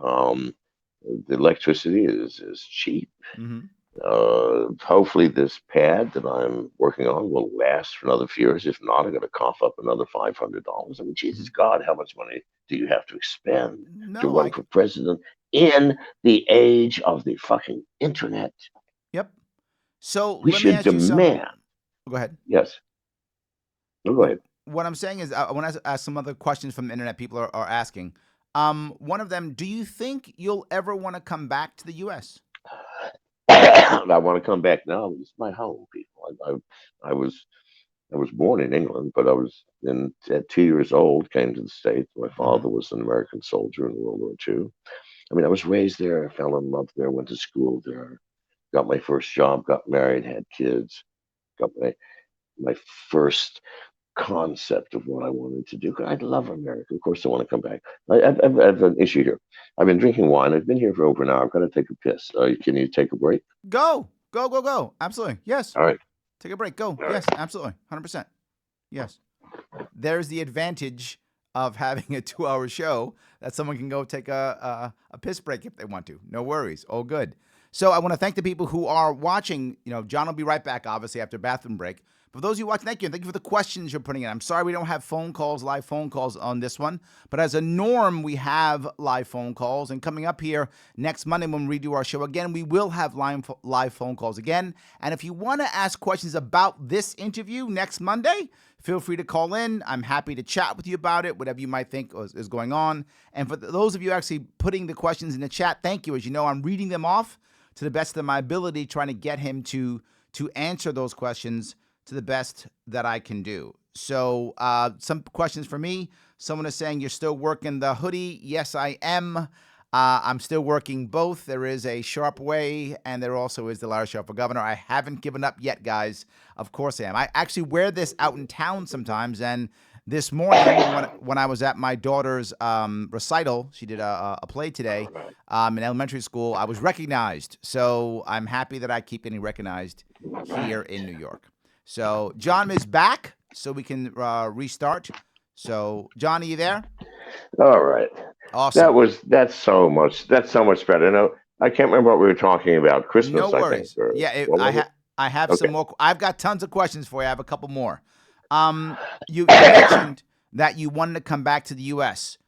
Um, the electricity is cheap. Mm-hmm. Hopefully, this pad that I'm working on will last for another few years. If not, I'm going to cough up another $500. I mean, Mm-hmm. Jesus God, how much money do you have to expend to No, run for president in the age of the fucking internet? yep. So We let me should ask you some. demand. Go ahead. Yes. No, go ahead. What I'm saying is, I want to ask some other questions from the internet. People are asking. One of them: do you think you'll ever want to come back to the U.S.? I want to come back now. It's my home, people. I was I was born in England, but I was at 2 years old, came to the States. My Mm-hmm. father was an American soldier in World War II. I mean, I was raised there. I fell in love there, went to school there, got my first job, got married, had kids, got my first concept of what I wanted to do. I love America. Of course, I want to come back. I have an issue here. I've been drinking wine. I've been here for over an hour. I've got to take a piss. Can you take a break? Go, go, go, go. Absolutely. Yes. All right. Take a break. Go. All right. Yes. Absolutely. 100%. Yes. There's the advantage of having a 2-hour show that someone can go take a piss break if they want to. No worries. All good. So I want to thank the people who are watching. John will be right back, obviously, after a bathroom break. For those of you watching, thank you. And thank you for the questions you're putting in. I'm sorry we don't have live phone calls on this one. But as a norm, we have live phone calls. And coming up here next Monday when we redo our show again, we will have live phone calls again. And if you want to ask questions about this interview next Monday, feel free to call in. I'm happy to chat with you about it, whatever you might think is going on. And for those of you actually putting the questions in the chat, thank you. As you know, I'm reading them off to the best of my ability, trying to get him to answer those questions to the best that I can do. So some questions for me. Someone is saying, you're still working the hoodie. Yes, I am. I'm still working both. There is a Sharpe way, and there also is the Larry Sharpe for Governor. I haven't given up yet, guys. Of course I am. I actually wear this out in town sometimes, and this morning when I was at my daughter's recital, she did a play today in elementary school, I was recognized. So I'm happy that I keep getting recognized here in New York. So John is back, so we can restart. So John, are you there? All right. Awesome. That's so much. That's so much better. No, I can't remember what we were talking about. No Christmas, I think. worries. Or Yeah, what was it? I have some Okay. more. I've got tons of questions for you. I have a couple more. You mentioned that you wanted to come back to the U.S.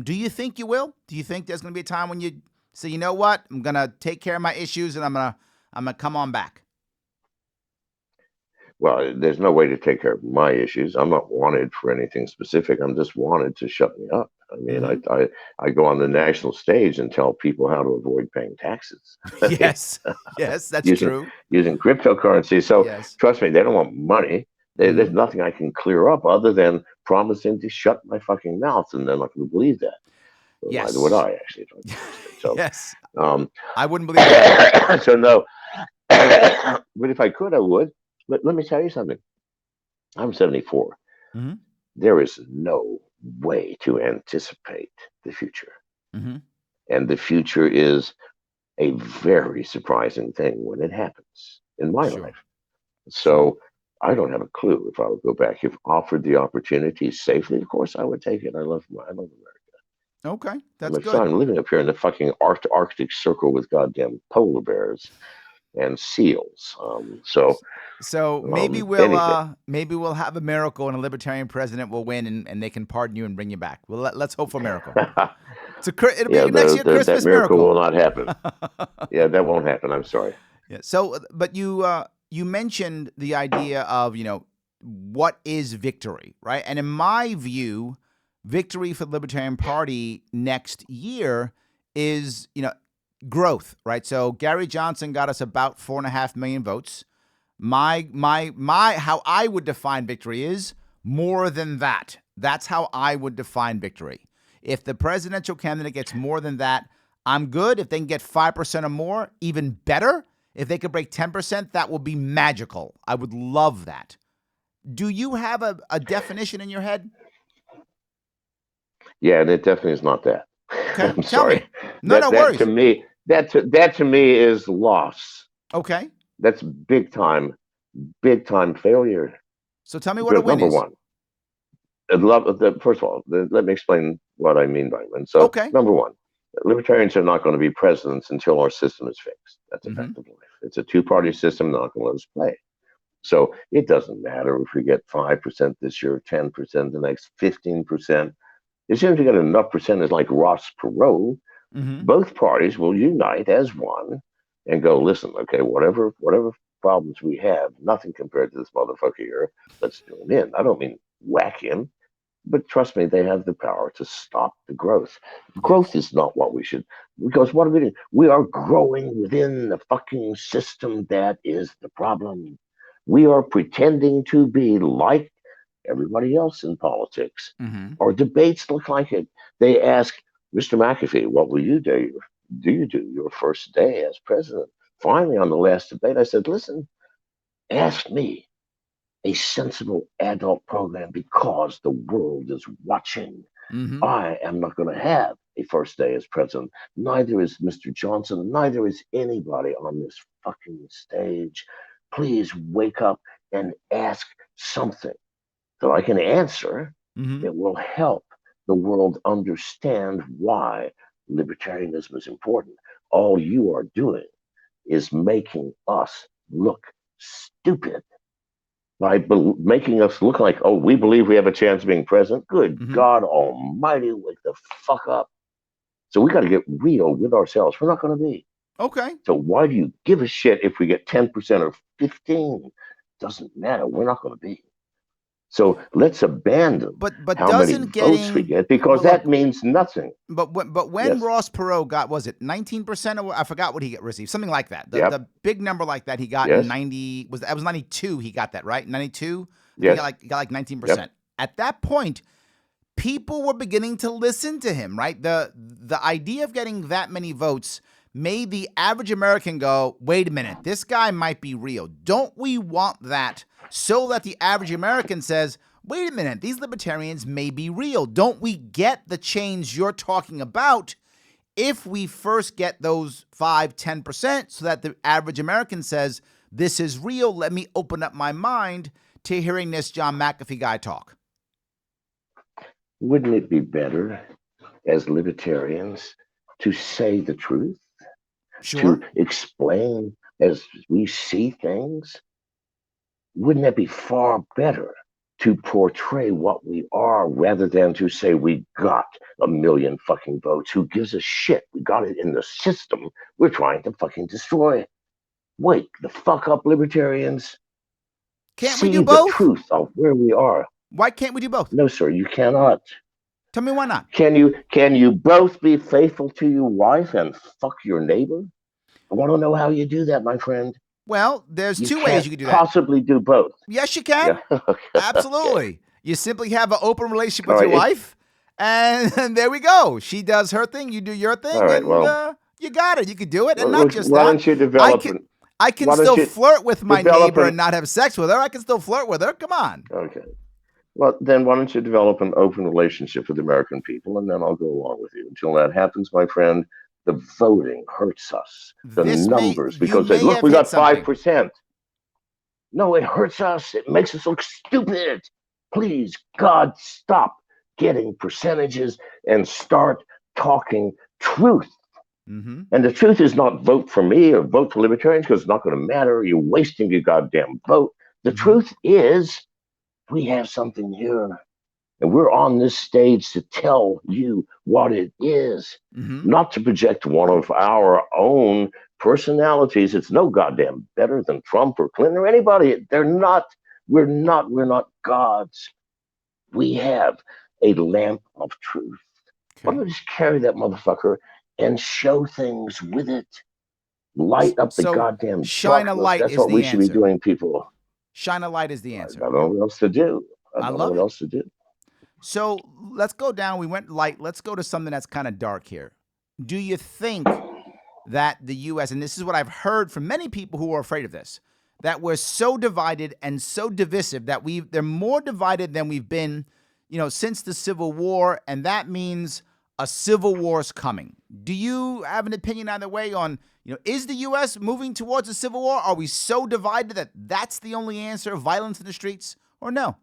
Do you think you will? Do you think there's going to be a time when you say, you know what, I'm going to take care of my issues and I'm gonna come on back? Well, there's no way to take care of my issues. I'm not wanted for anything specific. I'm just wanted to shut me up. I mean, Mm-hmm. I go on the national stage and tell people how to avoid paying taxes. I mean, Yes. Yes, that's using true. using cryptocurrency. So Yes. trust me, they don't want money. There's Mm-hmm. nothing I can clear up other than promising to shut my fucking mouth, and they're not going to believe that. Well, neither would Yes. I actually if I promised it. So, Yes. um, I wouldn't believe that either. so no. But if I could, I would. But let me tell you something. I'm 74. Mm-hmm. There is no way to anticipate the future. Mm-hmm. And the future is a very surprising thing when it happens in my Sure. life. Sure. So I don't have a clue if I would go back. If offered the opportunity safely, of course I would take it. I love America. Okay. I'm That's excited. good. I'm living up here in the fucking Arctic Circle with goddamn polar bears and seals. So Anything. maybe we'll have a miracle and a libertarian president will win and they can pardon you and bring you back. Well, let's hope for a miracle. It'll be Yeah, next year that Christmas miracle will miracle. not happen. Yeah, that won't happen. I'm sorry. Yeah. So, but you mentioned the idea of what is victory, right? And in my view, victory for the Libertarian Party next year is growth, right? So Gary Johnson got us about 4.5 million votes. How I would define victory is more than that. That's how I would define victory. If the presidential candidate gets more than that, I'm good. If they can get 5% or more, even better. If they could break 10%, that would be magical. I would love that. Do you have a definition in your head? Yeah, and it definitely is not that. Okay, I'm tell sorry. me. No, no That to worries. me that to me is loss. Okay, That's big time failure. so tell me what a Because win number is. one, first of all, let me explain what I mean by win. So Okay. number one, libertarians are not going to be presidents until our system is fixed. That's a Mm-hmm. fact of life. It's a two-party system. They're not going to let us play. So it doesn't matter if we get 5% this year, 10% the next, 15%. As soon as you get enough percentage like Ross Perot, Mm-hmm. both parties will unite as one and go, listen, okay, whatever problems we have, nothing compared to this motherfucker here. Let's do him in. I don't mean whack him, but trust me, they have the power to stop the growth. Growth Yes. is not what we should, because what are we doing? We are growing within the fucking system that is the problem. We are pretending to be like everybody else in politics. Mm-hmm. Our debates look like it. They ask Mr. McAfee, what will you do? Do you do your first day as president? Finally, on the last debate, I said, listen, ask me a sensible adult program because the world is watching. Mm-hmm. I am not going to have a first day as president. Neither is Mr. Johnson. Neither is anybody on this fucking stage. Please wake up and ask something so I can answer. Mm-hmm. It will help the world understand why libertarianism is important. All you are doing is making us look stupid by making us look like, oh, we believe we have a chance of being president. Good Mm-hmm. God Almighty, wake the fuck up. So we got to get real with ourselves. We're not going to be. Okay. So why do you give a shit if we get 10% or 15? Doesn't matter. We're not going to be. So let's abandon But how many doesn't votes we getting get because but that look, means nothing. but when Yes. Ross Perot got, was it 19%, or I forgot what he received, something like that. The Yep. big number like that he got in Yes. 90, that was 92, he got that, right? 92. I think Yes. he got like Yep. 19%. At that point, people were beginning to listen to him, right? The idea of getting that many votes made the average American go, wait a minute, this guy might be real. Don't we want that so that the average American says, wait a minute, these libertarians may be real? Don't we get the change you're talking about if we first get those 5-10% so that the average American says, this is real, let me open up my mind to hearing this John McAfee guy talk? Wouldn't it be better as libertarians to say the truth, to Sure. explain as we see things? Wouldn't that be far better to portray what we are rather than to say we got a million fucking votes? Who gives a shit? We got it in the system we're trying to fucking destroy. Wake the fuck up, libertarians. Can't we do See the both? truth of where we are. Why can't we do both? No, sir, you cannot. Tell me why not. Can you both be faithful to your wife and fuck your neighbor? I want to know how you do that, my friend. Well, there's You two ways can't you could do that. possibly do both. Yes, you Yeah. can. Okay. Absolutely. You simply have an open relationship All with your right. wife, and there we go. She does her thing, you do your All thing, right. and Well, you got it. You could do it, and not just why that. don't you I develop? can, I can Why don't still you flirt with my develop neighbor an? and not have sex with her. I can still flirt with her. Come on. Okay. Well, then why don't you develop an open relationship with the American people, and then I'll go along with you. Until that happens, my friend, the voting hurts us. The numbers, You because they may look, have we hit got five something. percent. No, it hurts us. It makes us look stupid. Please, God, stop getting percentages and start talking truth. Mm-hmm. And the truth is not vote for me or vote for libertarians because it's not going to matter. You're wasting your goddamn vote. The Mm-hmm. truth is we have something here. And we're on this stage to tell you what it is, Mm-hmm. not to project one of our own personalities. It's no goddamn better than Trump or Clinton or anybody. They're not, we're not gods. We have a lamp of truth. Why Okay. don't we just carry that motherfucker and show things with it? Light up the So goddamn shine a darkness. light That's is what we the should be answer. doing, people. Shine a light is the I answer. don't know what else to do. I I don't know love what it. else to do. So let's go down. We went light. Let's go to something that's kind of dark here. Do you think that the U.S., and this is what I've heard from many people who are afraid of this, that we're so divided and so divisive that they're more divided than we've been, since the Civil War, and that means a civil war is coming. Do you have an opinion either way on, is the U.S. moving towards a civil war? Are we so divided that that's the only answer, violence in the streets, or no?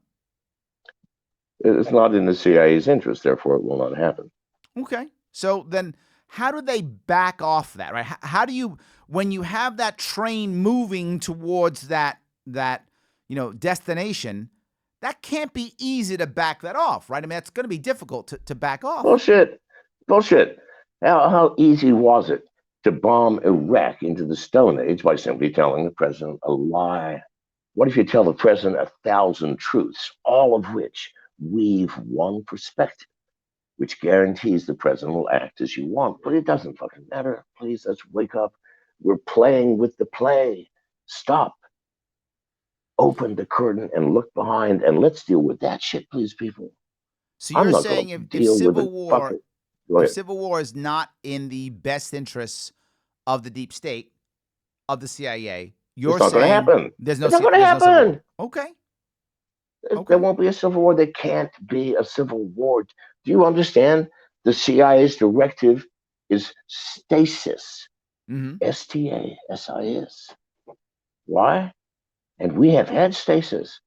It's not in the CIA's interest, therefore it will not happen. Okay. So then how do they back off that, right? How do you, when you have that train moving towards that destination, that can't be easy to back that off, right? I mean, that's going to be difficult to back off. Bullshit. How easy was it to bomb Iraq into the Stone Age by simply telling the president a lie? What if you tell the president 1,000 truths, all of which weave one perspective, which guarantees the president will act as you want? But it doesn't fucking matter. Please, let's wake up. We're playing with the play. Stop. Open the curtain and look behind, and let's deal with that shit, please, people. So I'm you're not saying going to if deal with civil it. war, Go ahead. civil war is not in the best interests of the deep state, of the CIA, you're It's not going to saying happen. there's no It's not going to there's no civil war. happen. Okay. There won't be a civil war. There can't be a civil war. Do you understand? The CIA's directive is stasis. Mm-hmm. STASIS. Why? And we have had stasis.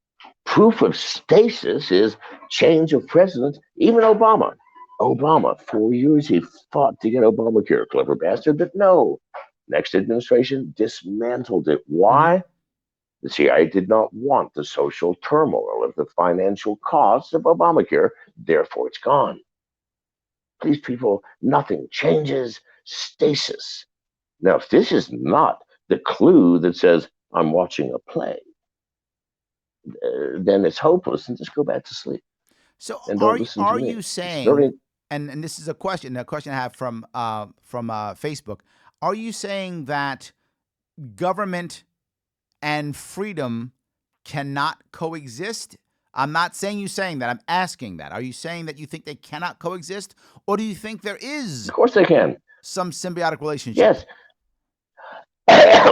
Proof of stasis is change of president. Even Obama. 4 years he fought to get Obamacare. Clever bastard, but no. Next administration dismantled it. Why? Mm-hmm. The CIA did not want the social turmoil of the financial costs of Obamacare. Therefore, it's gone. Please, people, nothing changes. Stasis. Now, if this is not the clue that says, I'm watching a play, then it's hopeless and just go back to sleep. So And don't listen to are me. you It's saying, very, and this is a question I have from Facebook, are you saying that government and freedom cannot coexist? I'm not saying you saying that. I'm asking that. Are you saying that you think they cannot coexist, or do you think there is of course they can. some symbiotic relationship? Yes.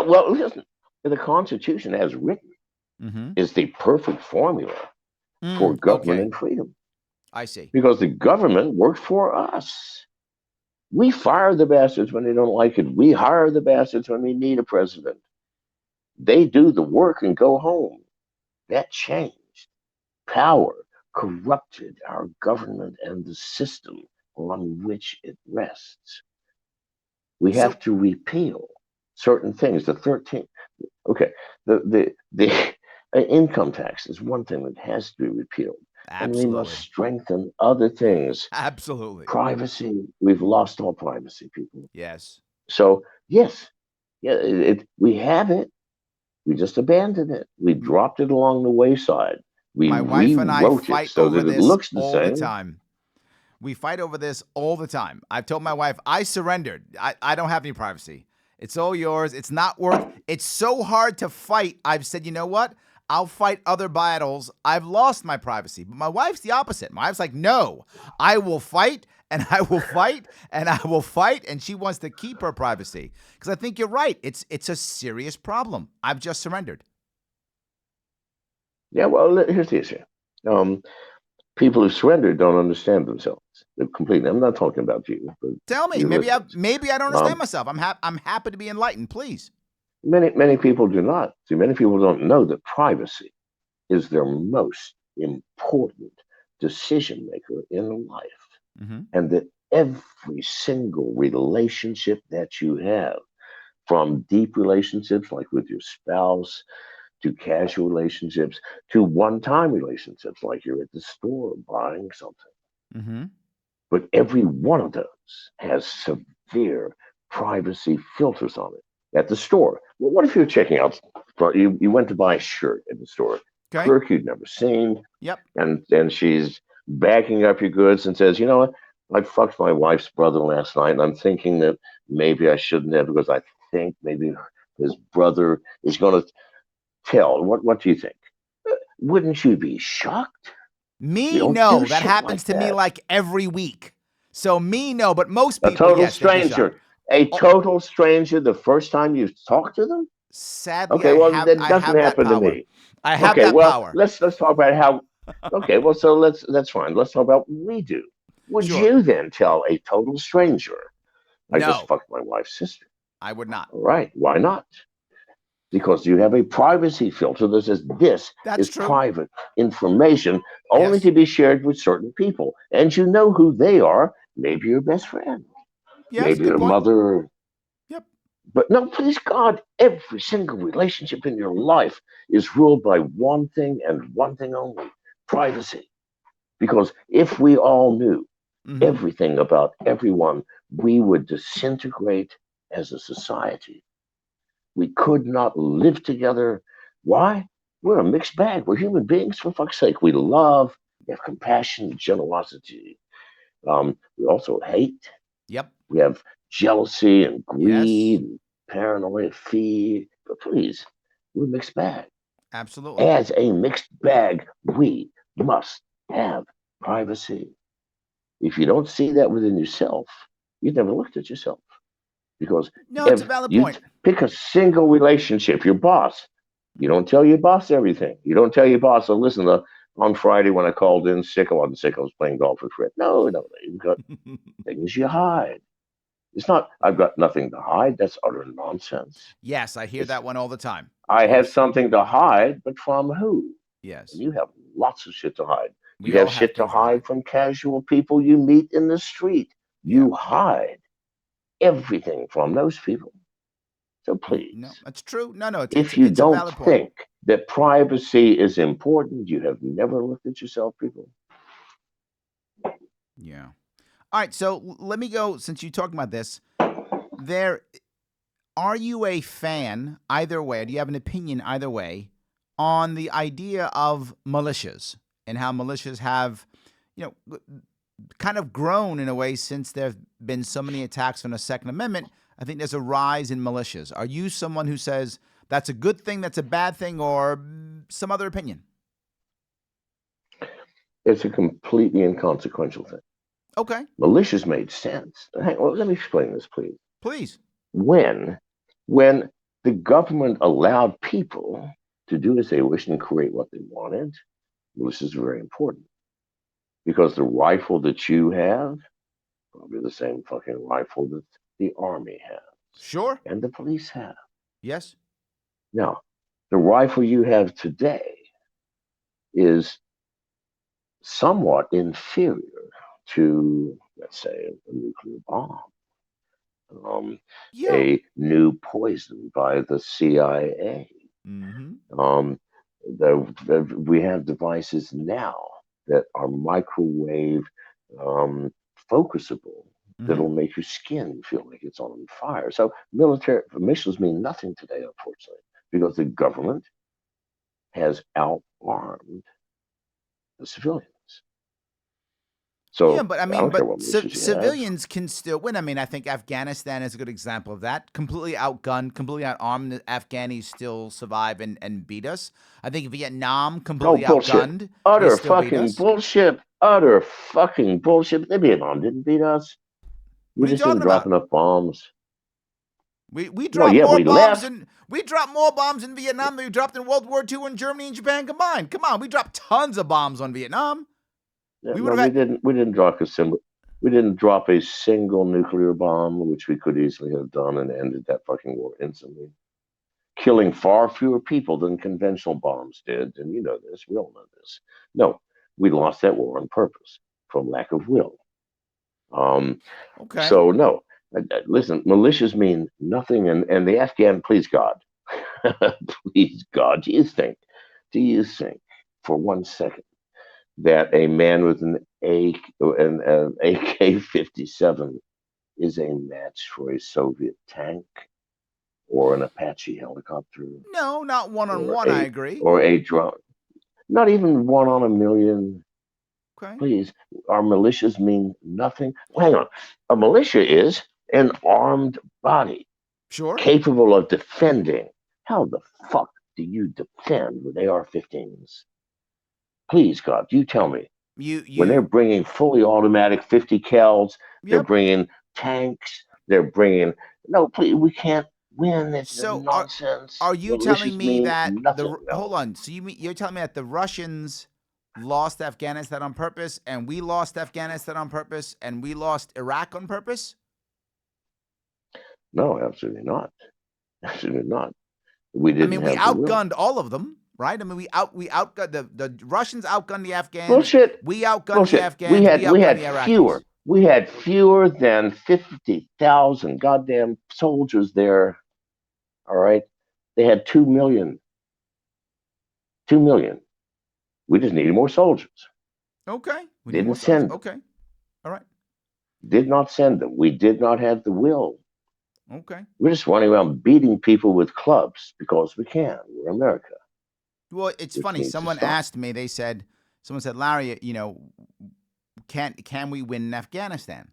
Well, listen, the Constitution, as written, is the perfect formula for government and freedom. I see. Because the government works for us. We fire the bastards when they don't like it. We hire the bastards when we need a president. They do the work and go home. That changed. Power corrupted our government and the system on which it rests. We have to repeal certain things. The 13th. Okay. The income tax is one thing that has to be repealed. Absolutely. And we must strengthen other things. Absolutely. Privacy. We've lost all privacy, people. Yes. So, yes. Yeah, we have it. We just abandoned it. We dropped it along the wayside. We My wife and I rewrote fight it so over that it this looks the all same. the time. We fight over this all the time. I've told my wife, I surrendered. I don't have any privacy. It's all yours. It's not worth. It's so hard to fight. I've said, you know what? I'll fight other battles. I've lost my privacy. But my wife's the opposite. My wife's like, no, I will fight and I will fight and I will fight. And she wants to keep her privacy. Because I think you're right. It's a serious problem. I've just surrendered. Yeah, well, here's the issue. People who surrender don't understand themselves. They're completely. I'm not talking about you. But tell me. Maybe I don't understand myself. I'm happy to be enlightened. Please. Many people do not. See, many people don't know that privacy is their most important decision maker in life, and that every single relationship that you have, from deep relationships like with your spouse, to casual relationships, to one-time relationships like you're at the store buying something. But every one of those has severe privacy filters on it. At the store, well, what if you're checking out? You went to buy a shirt at the store, clerk you'd never seen, and she's backing up your goods and says, you know what? I fucked my wife's brother last night, and I'm thinking that maybe I shouldn't have because I think maybe his brother is going to tell. What do you think? Wouldn't you be shocked? You Me, don't do no. That shit happens like to me that. like every week. So me, no. But most A people, total yes, they'd be shocked. stranger. A Oh, total stranger the first time you talk to them? sadly, Okay, well that I doesn't have that happen to power. me. I have Okay, that well power. let's talk about how. Okay, well so that's fine. Let's talk about what we do. Would Sure. you then tell a total stranger, I just No, fucked my wife's sister? I would not. All right, why not? Because you have a privacy filter that says this That's is true. private information only Yes. to be shared with certain people. And you know who they are. Maybe your best friend, Yes. maybe Good your point. mother. Yep. But no, please God, every single relationship in your life is ruled by one thing and one thing only: privacy. Because if we all knew Mm-hmm. everything about everyone, we would disintegrate as a society. We could not live together. Why? We're a mixed bag. We're human beings, for fuck's sake. We love, we have compassion, generosity. We also hate. Yep. We have jealousy and Yes. greed and paranoia, fear. But please, we're a mixed bag. Absolutely. As a mixed bag, we must have privacy. If you don't see that within yourself, you've never looked at yourself. Because No, it's a if valid you point. pick a single relationship, your boss, you don't tell your boss everything. You don't tell your boss, oh, listen, on Friday when I called in sick, I wasn't sick, I was playing golf with Fred. No, you've got things you hide. It's not, I've got nothing to hide. That's utter nonsense. Yes, I hear It's, that one all the time. I have Yes. something to hide, but from who? And Yes. you have lots of shit to hide. We You have all have shit to things to hide. hide from casual people you meet in the street. Yeah. You hide everything from those people. So No, please, that's true. No, no, if you it's a don't valid point. think that privacy is important, you have never looked at yourself, people. Yeah. All right. So let me go. Since you talking about this, there are you a fan either way? Do you have an opinion either way on the idea of militias and how militias have, you know, kind of grown in a way since there have been so many attacks on the Second Amendment? I think there's a rise in militias. Are you someone who says that's a good thing, that's a bad thing, or some other opinion? It's a completely inconsequential thing. Okay, Militias made sense. Hang on, let me explain this, please. please. When, when the government allowed people to do as they wished and create what they wanted, militias are very important because the rifle that you have probably the same fucking rifle that the army has Sure. and the police have. Yes. Now, the rifle you have today is somewhat inferior to, let's say, a nuclear bomb, um, Yeah. a new poison by the CIA. Mm-hmm. Um, we have devices now that are microwave focusable Mm-hmm. that'll make your skin feel like it's on fire. So military missiles mean nothing today, unfortunately, because the government has outarmed the civilians. Yeah, So but I I mean, don't care but what militias you have. civilians can still win. I mean, I think Afghanistan is a good example of that. Completely outgunned, completely outarmed. The Afghanis still survive and beat us. I think Vietnam, Oh, completely bullshit. outgunned, they Utter still beat fucking us. bullshit. Utter fucking bullshit. The Vietnam didn't beat us. We What are you just didn't talking drop about? enough bombs. We Well, dropped yeah, more we bombs left. in we dropped more bombs in Vietnam than we dropped in World War II in Germany and Japan combined. Come on, we dropped tons of bombs on Vietnam. We would No, have had. we didn't drop a single. We didn't drop a single nuclear bomb, which we could easily have done and ended that fucking war instantly, killing far fewer people than conventional bombs did. And you know this. We all know this. No, we lost that war on purpose from lack of will. Um, Okay. so no, listen, militias mean nothing, and the Afghan, please God, please God, do you think for 1 second that a man with an AK-57 is a match for a Soviet tank or an Apache helicopter No, not one on or one. I agree. a drone? Not even one on a million. Okay. Please, our militias mean nothing. Well, hang on, a militia is an armed body. Sure. capable of defending. How the fuck do you defend with AR-15s? Please, God, you tell me. When they're You bringing fully automatic 50 cals, they're Yep. bringing tanks, they're bringing. No, please, we can't win. It's So nonsense. are you telling Militias me mean that nothing. hold No, on? So you're telling me that the Russians lost Afghanistan on purpose, and we lost Afghanistan on purpose, and we lost Iraq on purpose? no, absolutely not. Absolutely not. We I didn't mean, we have the will. outgunned all of them, right? I mean, we outgunned the Russians outgunned the Afghans. Bullshit. We outgunned the Bullshit. We Afghans. We had we outgunned had the Iraqis. fewer. We had fewer than 50,000 goddamn soldiers there. All right. They had 2 million. 2 million. We just needed more soldiers. Okay, we need more Didn't soldiers. send them. Okay, all right. Did not send them. We did not have the will. Okay. We're just running around beating people with clubs because we can. We're America, Well, it's which funny. needs to Someone stop. asked me. Someone said, Larry, can we win in Afghanistan?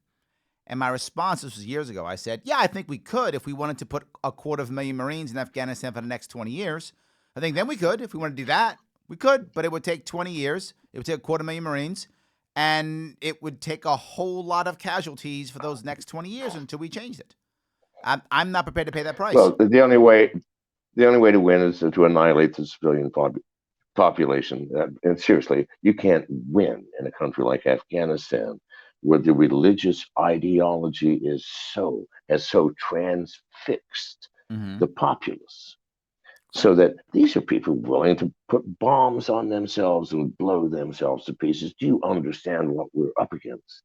And my response, this was years ago, I said, yeah, I think we could if we wanted to put 250,000 Marines in Afghanistan for the next 20 years. I think then we could. If we want to do that, we could. But it would take 20 years. It would take 250,000 Marines. And it would take a whole lot of casualties for those next 20 years until we changed it. I'm not prepared to pay that price. Well, the only way to win is to annihilate the civilian population. And seriously, you can't win in a country like Afghanistan, where the religious ideology has so transfixed Mm-hmm. the populace, Okay. so that these are people willing to put bombs on themselves and blow themselves to pieces. Do you understand what we're up against?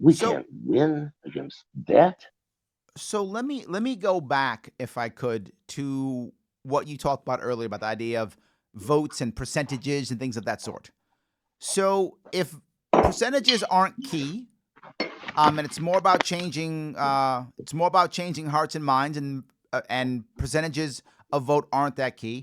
We So can't win against that. So let me go back, if I could, to what you talked about earlier about the idea of votes and percentages and things of that sort. So if percentages aren't key, and it's more about changing hearts and minds, and percentages of vote aren't that key.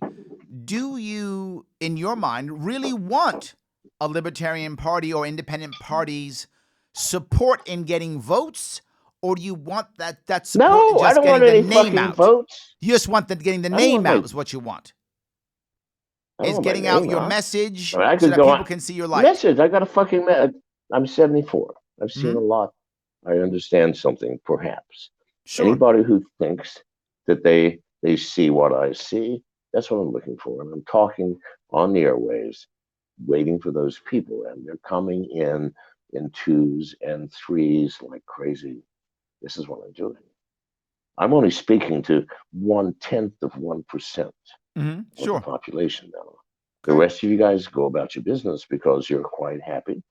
Do you, in your mind, really want a Libertarian Party or independent parties support in getting votes, or do you want that support in No, I just don't want getting the any name fucking out? votes. You just want getting the I don't name want out my is what you want. I don't Is want my getting out name your out. I message mean, I so could that go on. people can see your light. Message. I got a fucking. I'm 74. I've seen Hmm. a lot. I understand something, perhaps. Sure. Anybody who thinks that they see what I see, that's what I'm looking for. And I'm talking on the airwaves, waiting for those people, and they're coming in twos and threes like crazy. This is what I'm doing. I'm only speaking to 1/10 of 1% Hmm. of the Sure. population now. The Okay. rest of you guys go about your business because you're quite happy,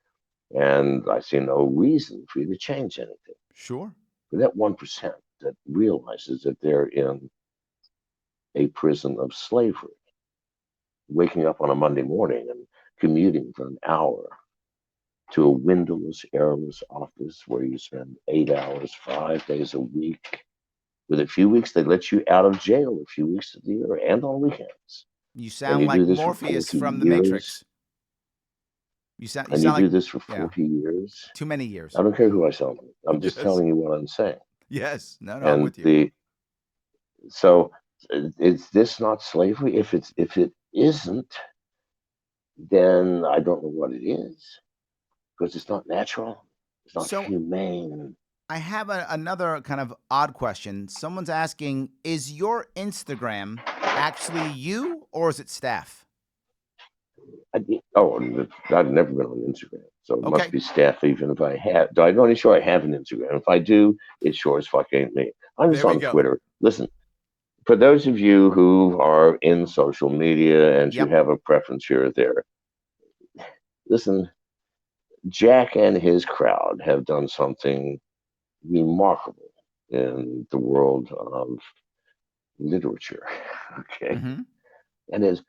and I see no reason for you to change anything. Sure. For that 1% that realizes that they're in a prison of slavery, waking up on a Monday morning and commuting for an hour to a windowless, airless office where you spend 8 hours, 5 days a week. With a few weeks, they let you out of jail a few weeks of the year and on weekends. You And sound you do like this for Morpheus 40 from The years. Matrix. You And you sound like, do this for yeah, 40 years. too many years. I don't care who I sound like. I'm just Yes. telling you what I'm saying. Yes. No, I'm And with you. the so is this not slavery? If it isn't, then I don't know what it is because it's not natural. It's not So humane. I have another kind of odd question. Someone's asking, is your Instagram actually you or is it staff? Oh, I've never been on Instagram, so it must Okay. be staff. Even if I have, I'm only sure I have an Instagram. If I do, it sure as fuck ain't me. I'm just There we on go. Twitter. Listen, for those of you who are in social media and you Yep. have a preference here or there, listen, Jack and his crowd have done something remarkable in the world of literature, okay, Mm-hmm. and is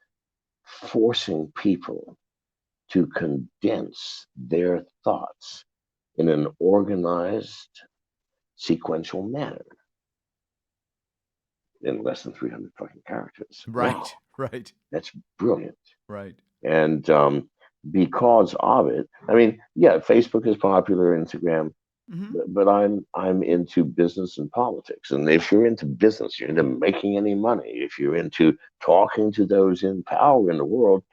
forcing people to condense their thoughts in an organized, sequential manner in less than 300 fucking characters. Wow, Right. Right. that's brilliant. Right. And because of it, I mean, yeah, Facebook is popular, Instagram. Mm-hmm. but I'm into business and politics. And if you're into business, you're into making any money. If you're into talking to those in power in the world,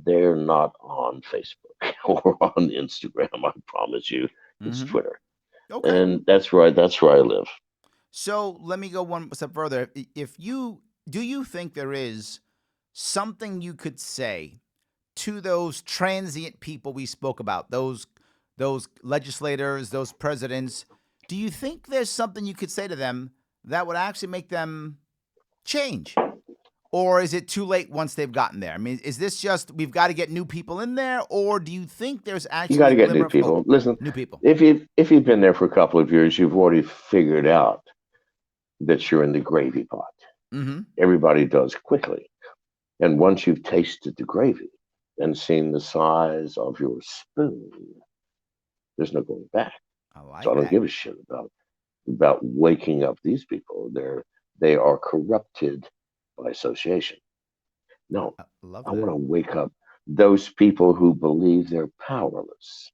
they're not on Facebook or on Instagram. I promise you, it's Mm-hmm. Twitter, Okay. and that's where I live. So let me go one step further. If you do, you think there is something you could say to those transient people we spoke about, those legislators, those presidents? Do you think there's something you could say to them that would actually make them change? Or is it too late once they've gotten there? I mean, is this just we've got to get new people in there, or do you think there's You got actually a to get glimmer new of hope? people. Listen, New people. if you've been there for a couple of years, you've already figured out that you're in the gravy pot. Mm-hmm. Everybody does quickly. And once you've tasted the gravy and seen the size of your spoon, there's no going back. I So I like don't that. give a shit about waking up these people. They are corrupted by association. No, I love I that. want to wake up those people who believe they're powerless.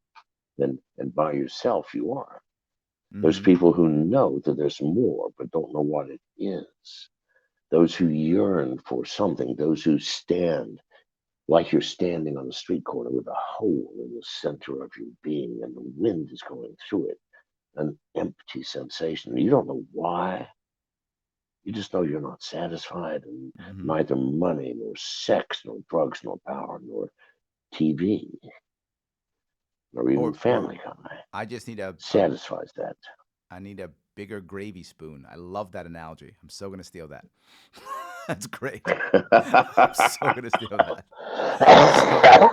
And by yourself you are. Those Mm-hmm. people who know that there's more but don't know what it is. Those who yearn for something, those who stand like you're standing on a street corner with a hole in the center of your being and the wind is going through it, an empty sensation. You don't know why. You just know you're not satisfied, and Mm-hmm. neither money, nor sex, nor drugs, nor power, nor TV, nor even Or Family Guy I just need a satisfies that. I need a bigger gravy spoon. I love that analogy. I'm so gonna steal that. That's great. I'm so gonna steal that. So,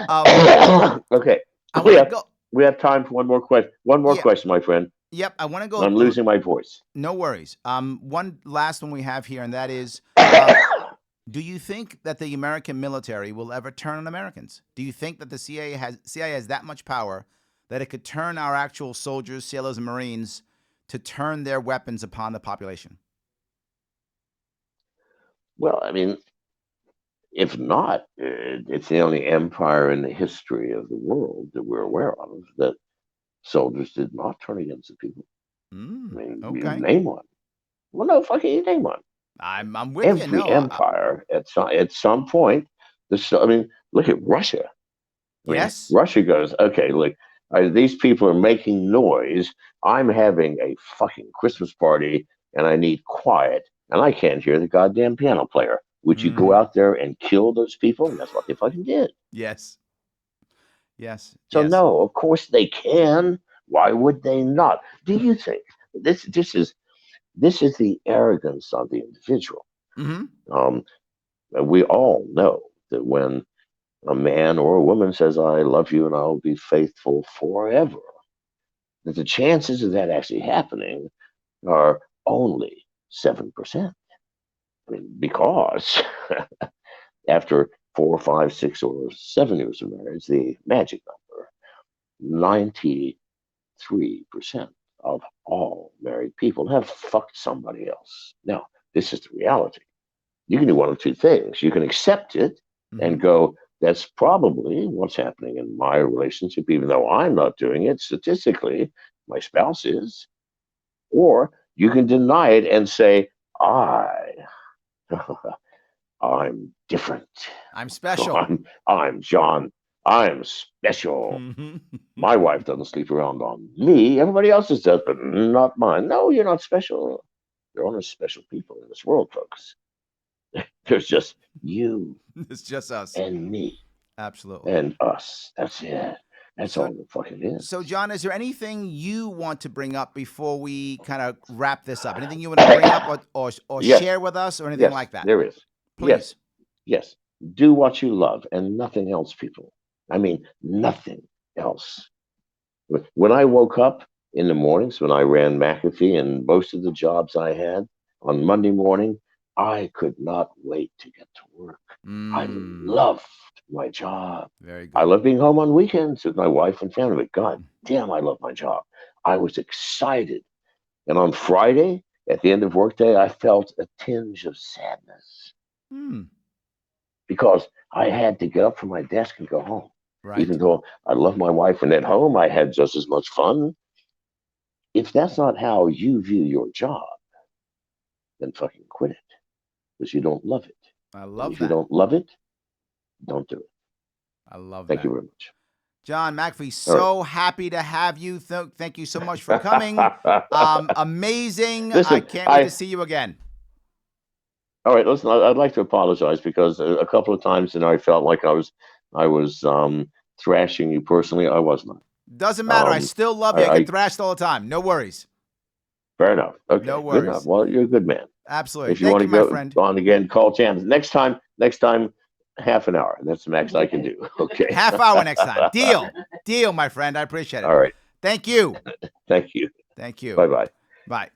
um, Okay, I we want to have go. we have time for one more question. One more Yeah. question, my friend. Yep. I want to go. I'm losing my voice. No worries. One last one we have here, and that is, um, do you think that the American military will ever turn on Americans? Do you think that the CIA has that much power that it could turn our actual soldiers, sailors, and Marines to turn their weapons upon the population? Well, I mean, if not, it's the only empire in the history of the world that we're aware of that soldiers did not turn against the people. I mean, you Okay. name one. Well, no, fucking you name one. I'm with you. Every No. empire at some point. I mean, look at Russia. I mean, Yes. Russia goes, okay, look, these people are making noise. I'm having a fucking Christmas party and I need quiet and I can't hear the goddamn piano player. Would you go Hmm. out there and kill those people? And that's what they fucking did. Yes. Yes. So Yes. no, of course they can. Why would they not? Do you think this is the arrogance of the individual? Hmm. Um, we all know that when a man or a woman says, I love you and I'll be faithful forever, that the chances of that actually happening are only 7%. I mean, because after 4, 5, 6, or 7 years of marriage, the magic number, 93% of all married people have fucked somebody else. Now, this is the reality. You can do one of two things. You can accept it Hmm. and go, that's probably what's happening in my relationship, even though I'm not doing it statistically, my spouse is. Or you can deny it and say, I, I'm different. I'm special. I'm John. I'm special. Hmm. My wife doesn't sleep around on me. Everybody else's does, but not mine. No, you're not special. There are no special people in this world, folks. There's just you It's just us. and me Absolutely. and us. That's it. That's So, all it fucking is. so John, is there anything you want to bring up before we kind of wrap this up? Anything you want to bring up or Yes, share with us or anything yes, like that? there is. Please. Yes, yes. Do what you love and nothing else, people. I mean, nothing else. When I woke up in the mornings, when I ran McAfee and most of the jobs I had on Monday morning, I could not wait to get to work. I Mm, loved my job. very I good. love being home on weekends with my wife and family. But God damn, I love my job. I was excited. And on Friday, at the end of workday, I felt a tinge of sadness Mm, because I had to get up from my desk and go home. right. Even though I love my wife and at home I had just as much fun, if that's not how you view your job, then fucking quit it because you don't love it. I And love if you that. don't love it, don't do it. I love Thank you that. very much. John McAfee, All so happy to have you. Thank you so much for coming. right. Amazing. I Listen, can't wait to see you again. all right. Listen, I'd like to apologize because a couple of times, I felt like I was thrashing you personally. I was not. Doesn't matter. I Um, still love you. I I get thrashed all the time. No worries. fair enough. No Okay, good enough. worries. Well, you're a good man. Absolutely. If you Thank want you, to my go friend. on again, call Chance. Next time, half an hour. That's the max I can do. Okay. Half hour next time. Deal. Deal, my friend. I appreciate it. All right. Thank you. Thank you. Thank you. Bye bye. Bye.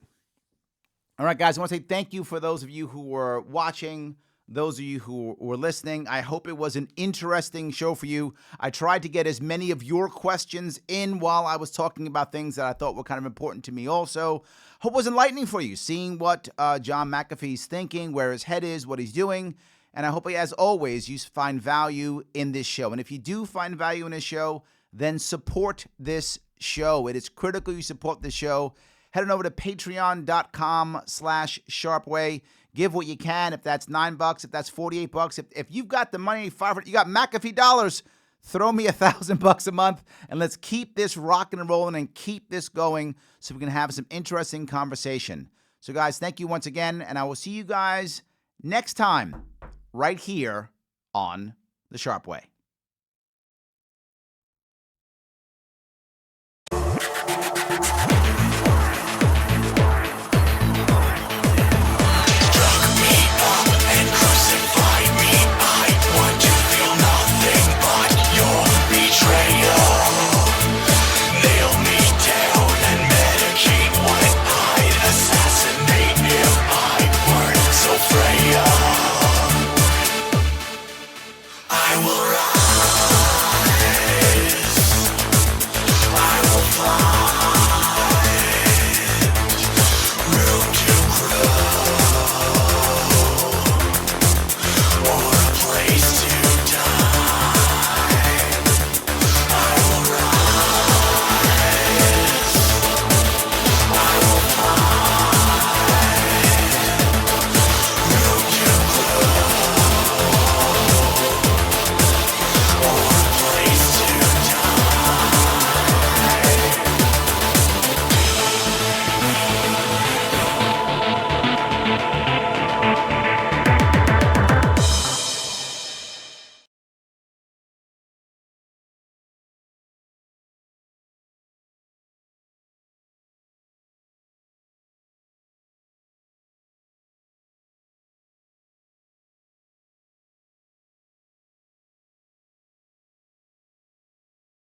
All right, guys, I want to say thank you for those of you who were watching, those of you who were listening. I hope it was an interesting show for you. I tried to get as many of your questions in while I was talking about things that I thought were kind of important to me also. Hope it was enlightening for you, seeing what John McAfee's thinking, where his head is, what he's doing. And I hope, as always, you find value in this show. And if you do find value in this show, then support this show. It is critical you support this show. Head on over to patreon.com/sharpeway. Give what you can. If that's $9, if that's $48, if you've got the money, $500, you got McAfee dollars, throw me $1,000 a month, and let's keep this rocking and rolling and keep this going so we can have some interesting conversation. So, guys, thank you once again, and I will see you guys next time right here on The Sharpe Way.